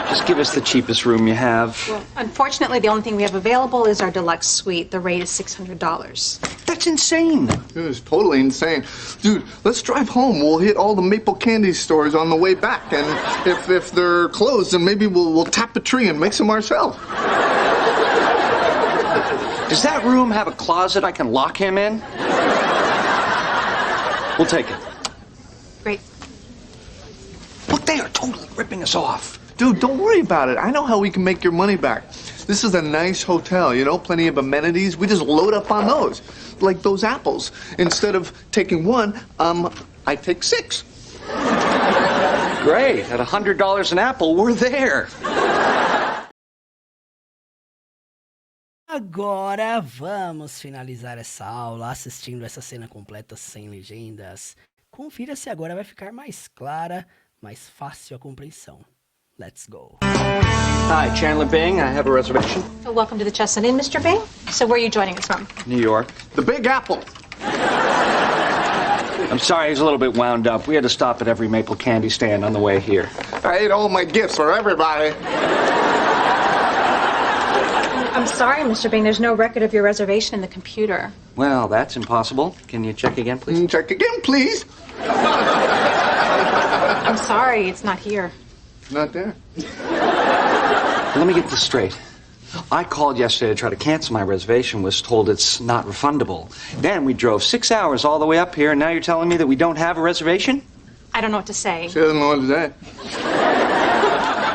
Just give us the cheapest room you have.
Well, unfortunately, the only thing we have available is our deluxe suite. The rate is $600.
That's insane.
It was totally insane. Dude, let's drive home. We'll hit all the Maple Candy stores on the way back. And if they're closed, then maybe we'll tap the tree and make some ourselves.
Does that room have a closet I can lock him in? We'll take it.
Great.
Look, they are totally ripping us off.
Dude, don't worry about it. I know how we can make your money back. This is a nice hotel, you know, plenty of amenities. We just load up on those, like those apples. Instead of taking one, I take 6.
Great. At $100 an apple, we're there.
agora vamos finalizar essa aula assistindo essa cena completa sem legendas. Confira se agora vai ficar mais clara, mais fácil a compreensão. Let's go.
Hi, Chandler Bing. I have a reservation.
So welcome to the Chestnut Inn, Mr. Bing. So where are you joining us from?
New York.
The Big Apple.
I'm sorry, he's a little bit wound up. We had to stop at every maple candy stand on the way here.
I ate all my gifts for everybody.
I'm sorry, Mr. Bing. There's no record of your reservation in the computer.
Well, that's impossible. Can you check again, please?
Check again, please.
I'm sorry, it's not here.
Not there.
Let me get this straight. I called yesterday to try to cancel my reservation, was told it's not refundable. Then we drove 6 hours all the way up here, and now you're telling me that we don't have a reservation?
I don't know what to say.
She doesn't know what to say.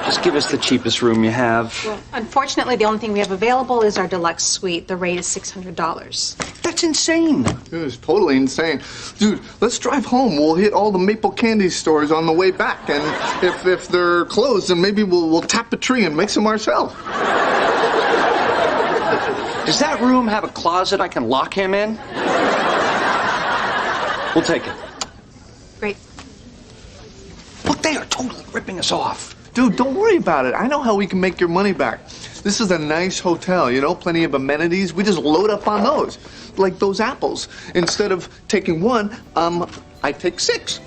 Just give us the cheapest room you have.
Well, unfortunately, the only thing we have available is our deluxe suite. The rate is $600.
That's insane.
It was totally insane. Dude, let's drive home. We'll hit all the maple candy stores on the way back. And if they're closed, then maybe we'll tap a tree and make some ourselves.
Does that room have a closet I can lock him in? We'll take it.
Great.
Look, they are totally ripping us off.
Dude, don't worry about it. I know how we can make your money back. This is a nice hotel, you know, plenty of amenities. We just load up on those, like those apples. Instead of taking one, I take 6.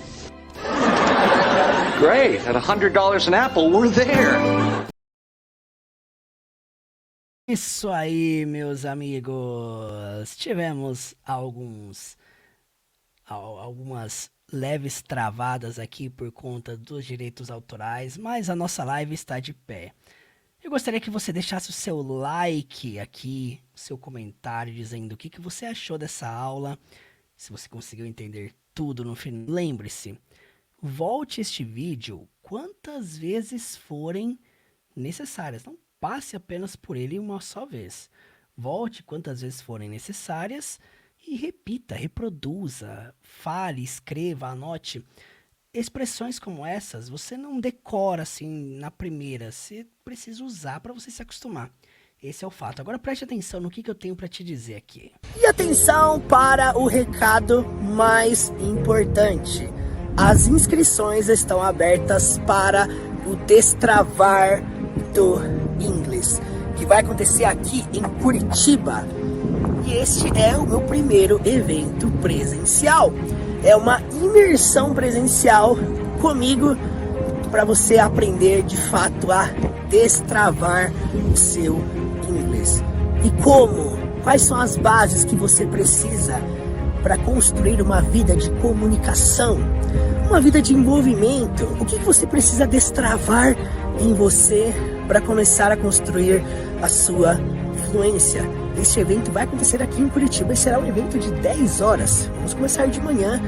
Great. At $100 an apple, we're there.
Isso aí, meus amigos. Tivemos algumas leves travadas aqui por conta dos direitos autorais, mas a nossa live está de pé. Eu gostaria que você deixasse o seu like aqui, o seu comentário dizendo o que você achou dessa aula, se você conseguiu entender tudo no final. Lembre-se, volte este vídeo quantas vezes forem necessárias, não passe apenas por ele uma só vez. Volte quantas vezes forem necessárias e repita, reproduza, fale, escreva, anote. Expressões como essas você não decora assim na primeira, você precisa usar para você se acostumar. Esse é o fato. Agora preste atenção no que eu tenho para te dizer aqui. E atenção para o recado mais importante. As inscrições estão abertas para o Destravar do Inglês, que vai acontecer aqui em Curitiba. E este é o meu primeiro evento presencial. É uma imersão presencial comigo para você aprender de fato a destravar o seu inglês. E como? Quais são as bases que você precisa para construir uma vida de comunicação, uma vida de envolvimento? O que você precisa destravar em você para começar a construir a sua fluência? Este evento vai acontecer aqui em Curitiba e será um evento de 10 horas. Vamos começar de manhã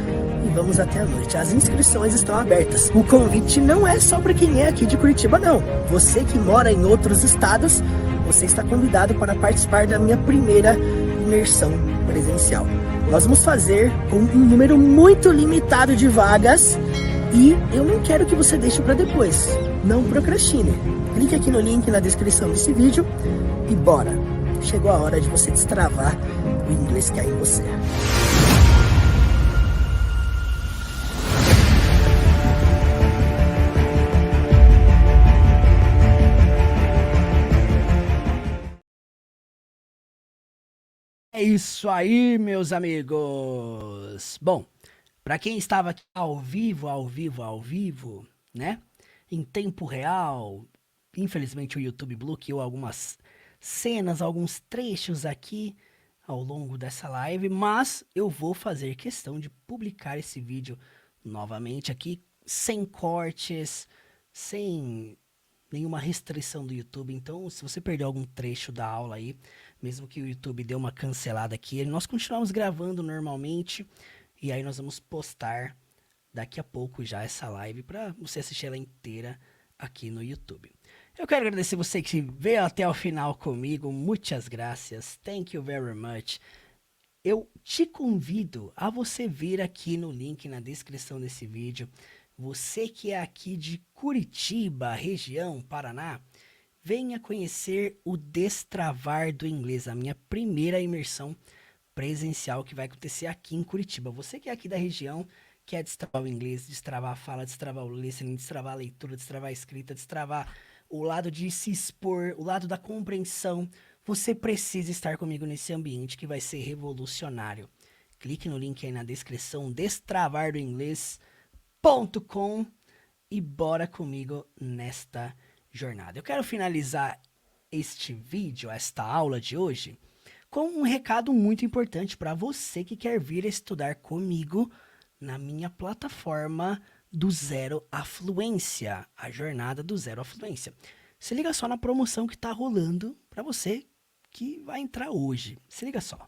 e vamos até a noite. As inscrições estão abertas. O convite não é só para quem é aqui de Curitiba, não. Você que mora em outros estados, você está convidado para participar da minha primeira imersão presencial. Nós vamos fazer com um número muito limitado de vagas e eu não quero que você deixe para depois. Não procrastine. Clique aqui no link na descrição desse vídeo e bora! Chegou a hora de você destravar o inglês que há em você. É isso aí, meus amigos. Bom, para quem estava aqui ao vivo, né? Em tempo real, infelizmente o YouTube bloqueou algumas cenas, alguns trechos aqui ao longo dessa live, mas eu vou fazer questão de publicar esse vídeo novamente aqui, sem cortes, sem nenhuma restrição do YouTube. Então, se você perdeu algum trecho da aula aí, mesmo que o YouTube dê uma cancelada aqui, nós continuamos gravando normalmente e aí nós vamos postar daqui a pouco já essa live para você assistir ela inteira aqui no YouTube. Eu quero agradecer você que veio até o final comigo. Muitas graças. Thank you very much. Eu te convido a você vir aqui no link na descrição desse vídeo. Você que é aqui de Curitiba, região, Paraná, venha conhecer o Destravar do Inglês, a minha primeira imersão presencial que vai acontecer aqui em Curitiba. Você que é aqui da região, quer destravar o inglês, destravar a fala, destravar o listening, destravar a leitura, destravar a escrita, destravar o lado de se expor, o lado da compreensão, você precisa estar comigo nesse ambiente que vai ser revolucionário. Clique no link aí na descrição, destravardoinglês.com e bora comigo nesta jornada. Eu quero finalizar este vídeo, esta aula de hoje, com um recado muito importante para você que quer vir estudar comigo na minha plataforma do Zero à Fluência, a jornada do Zero à Fluência. Se liga só na promoção que tá rolando para você que vai entrar hoje. Se liga só.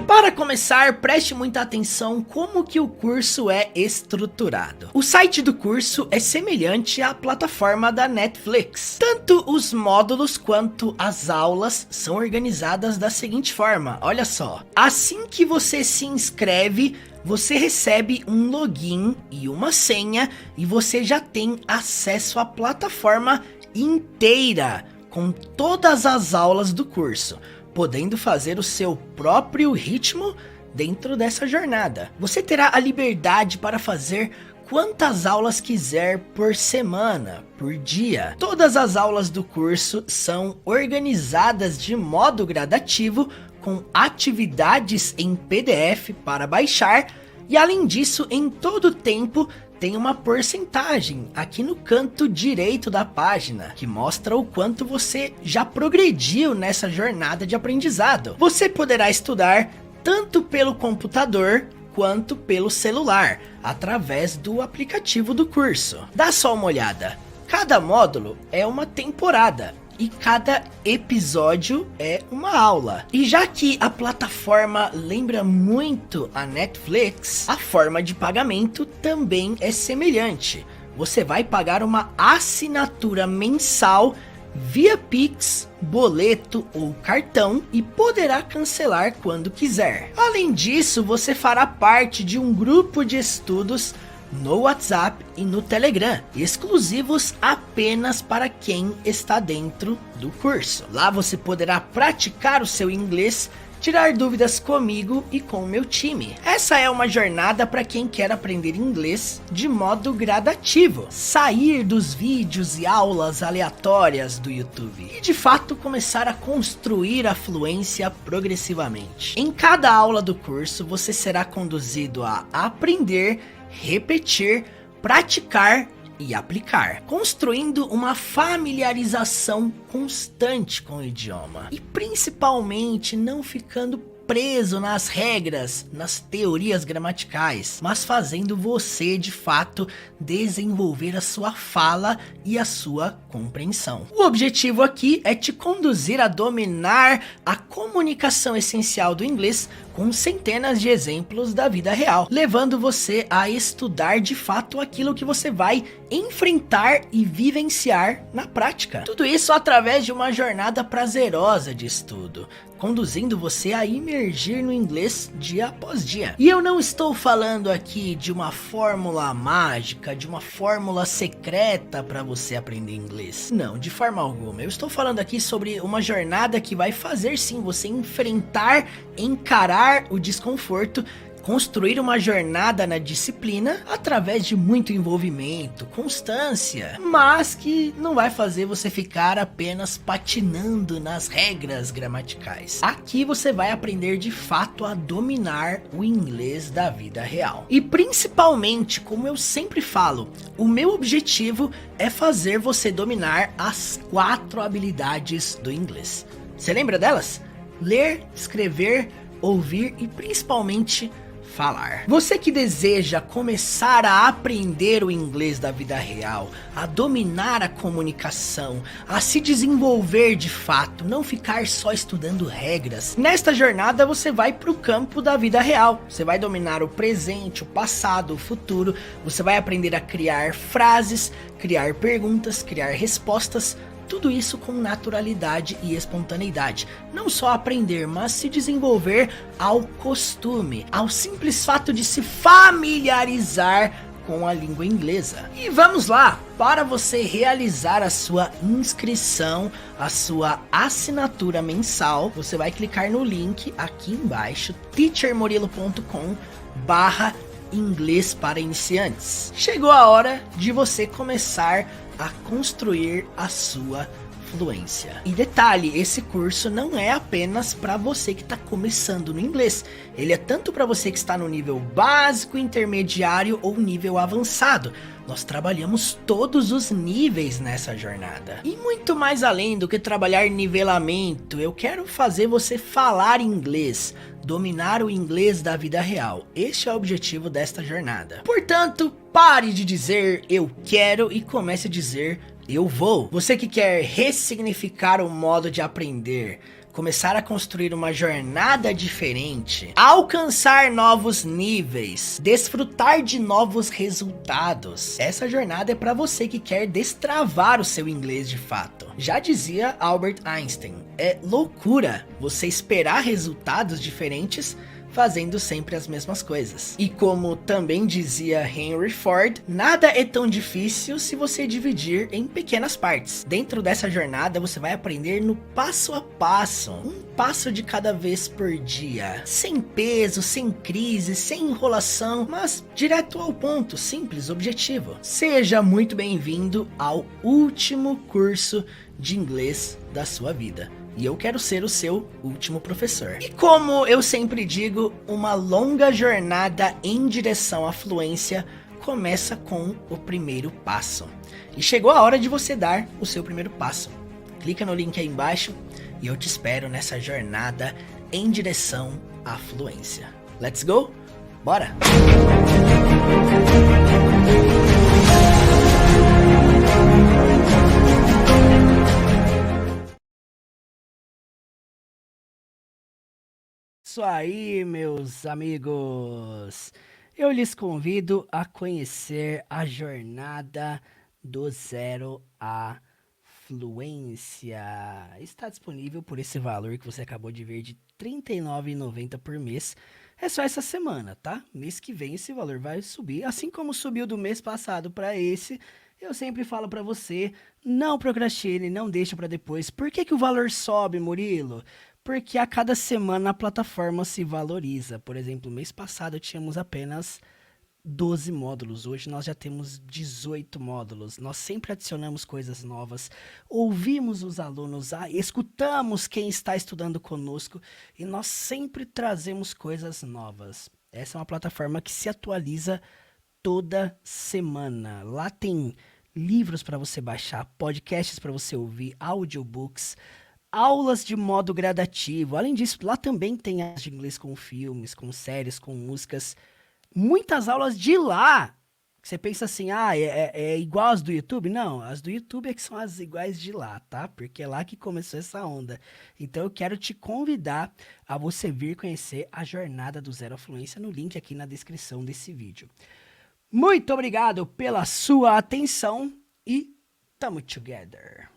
Para começar, preste muita atenção como que o curso é estruturado. O site do curso é semelhante à plataforma da Netflix. Tanto os módulos quanto as aulas são organizadas da seguinte forma, olha só. Assim que você se inscreve, você recebe um login e uma senha e você já tem acesso à plataforma inteira, com todas as aulas do curso, podendo fazer o seu próprio ritmo dentro dessa jornada. Você terá a liberdade para fazer quantas aulas quiser por semana, por dia. Todas as aulas do curso são organizadas de modo gradativo, com atividades em PDF para baixar, e além disso, em todo tempo, tem uma porcentagem aqui no canto direito da página, que mostra o quanto você já progrediu nessa jornada de aprendizado. Você poderá estudar tanto pelo computador quanto pelo celular, através do aplicativo do curso. Dá só uma olhada, cada módulo é uma temporada e cada episódio é uma aula. E já que a plataforma lembra muito a Netflix, a forma de pagamento também é semelhante. Você vai pagar uma assinatura mensal via Pix, boleto ou cartão e poderá cancelar quando quiser. Além disso, você fará parte de um grupo de estudos no WhatsApp e no Telegram, exclusivos apenas para quem está dentro do curso. Lá você poderá praticar o seu inglês, tirar dúvidas comigo e com o meu time. Essa é uma jornada para quem quer aprender inglês de modo gradativo, sair dos vídeos e aulas aleatórias do YouTube e de fato começar a construir a fluência progressivamente. Em cada aula do curso você será conduzido a aprender, repetir, praticar e aplicar, construindo uma familiarização constante com o idioma e principalmente não ficando preso nas regras, nas teorias gramaticais, mas fazendo você de fato desenvolver a sua fala e a sua compreensão. O objetivo aqui é te conduzir a dominar a comunicação essencial do inglês com centenas de exemplos da vida real, levando você a estudar de fato aquilo que você vai enfrentar e vivenciar na prática. Tudo isso através de uma jornada prazerosa de estudo, conduzindo você a imergir no inglês dia após dia. E eu não estou falando aqui de uma fórmula mágica, de uma fórmula secreta para você aprender inglês. Não, de forma alguma. Eu estou falando aqui sobre uma jornada que vai fazer sim você enfrentar, encarar o desconforto, construir uma jornada na disciplina através de muito envolvimento, constância, mas que não vai fazer você ficar apenas patinando nas regras gramaticais. Aqui você vai aprender de fato a dominar o inglês da vida real. E principalmente, como eu sempre falo, o meu objetivo é fazer você dominar as 4 habilidades do inglês. Você lembra delas? Ler, escrever, ouvir e principalmente falar. Você que deseja começar a aprender o inglês da vida real, a dominar a comunicação, a se desenvolver de fato, não ficar só estudando regras. Nesta jornada você vai para o campo da vida real. Você vai dominar o presente, o passado, o futuro. Você vai aprender a criar frases, criar perguntas, criar respostas. Tudo isso com naturalidade e espontaneidade. Não só aprender, mas se desenvolver ao costume, ao simples fato de se familiarizar com a língua inglesa. E vamos lá! Para você realizar a sua inscrição, a sua assinatura mensal, você vai clicar no link aqui embaixo, teachermurilo.com/inglês para iniciantes. Chegou a hora de você começar a construir a sua fluência. E detalhe, esse curso não é apenas para você que está começando no inglês. Ele é tanto para você que está no nível básico, intermediário ou nível avançado. Nós trabalhamos todos os níveis nessa jornada. E muito mais além do que trabalhar nivelamento, eu quero fazer você falar inglês, dominar o inglês da vida real. Este é o objetivo desta jornada. Portanto, pare de dizer eu quero e comece a dizer eu vou. Você que quer ressignificar o modo de aprender, começar a construir uma jornada diferente, alcançar novos níveis, desfrutar de novos resultados. Essa jornada é para você que quer destravar o seu inglês de fato. Já dizia Albert Einstein, é loucura você esperar resultados diferentes fazendo sempre as mesmas coisas. E como também dizia Henry Ford, nada é tão difícil se você dividir em pequenas partes. Dentro dessa jornada você vai aprender no passo a passo, um passo de cada vez por dia, sem peso, sem crise, sem enrolação, mas direto ao ponto, simples, objetivo. Seja muito bem-vindo ao último curso de inglês da sua vida. E eu quero ser o seu último professor. E como eu sempre digo, uma longa jornada em direção à fluência começa com o primeiro passo. E chegou a hora de você dar o seu primeiro passo. Clica no link aí embaixo e eu te espero nessa jornada em direção à fluência. Let's go? Bora! Isso aí, meus amigos! Eu lhes convido a conhecer a jornada do zero à fluência. Está disponível por esse valor que você acabou de ver de R$ 39,90 por mês. É só essa semana, tá? Mês que vem esse valor vai subir, assim como subiu do mês passado para esse. Eu sempre falo para você, não procrastine, não deixe para depois. Por que o valor sobe, Murilo? Porque a cada semana a plataforma se valoriza. Por exemplo, mês passado tínhamos apenas 12 módulos. Hoje nós já temos 18 módulos. Nós sempre adicionamos coisas novas. Ouvimos os alunos, escutamos quem está estudando conosco e nós sempre trazemos coisas novas. Essa é uma plataforma que se atualiza toda semana. Lá tem livros para você baixar, podcasts para você ouvir, audiobooks, aulas de modo gradativo. Além disso, lá também tem aulas de inglês com filmes, com séries, com músicas. Muitas aulas de lá. Você pensa assim, é igual as do YouTube? Não, as do YouTube é que são as iguais de lá, tá? Porque é lá que começou essa onda. Então eu quero te convidar a você vir conhecer a jornada do Zero à Fluência no link aqui na descrição desse vídeo. Muito obrigado pela sua atenção e tamo together!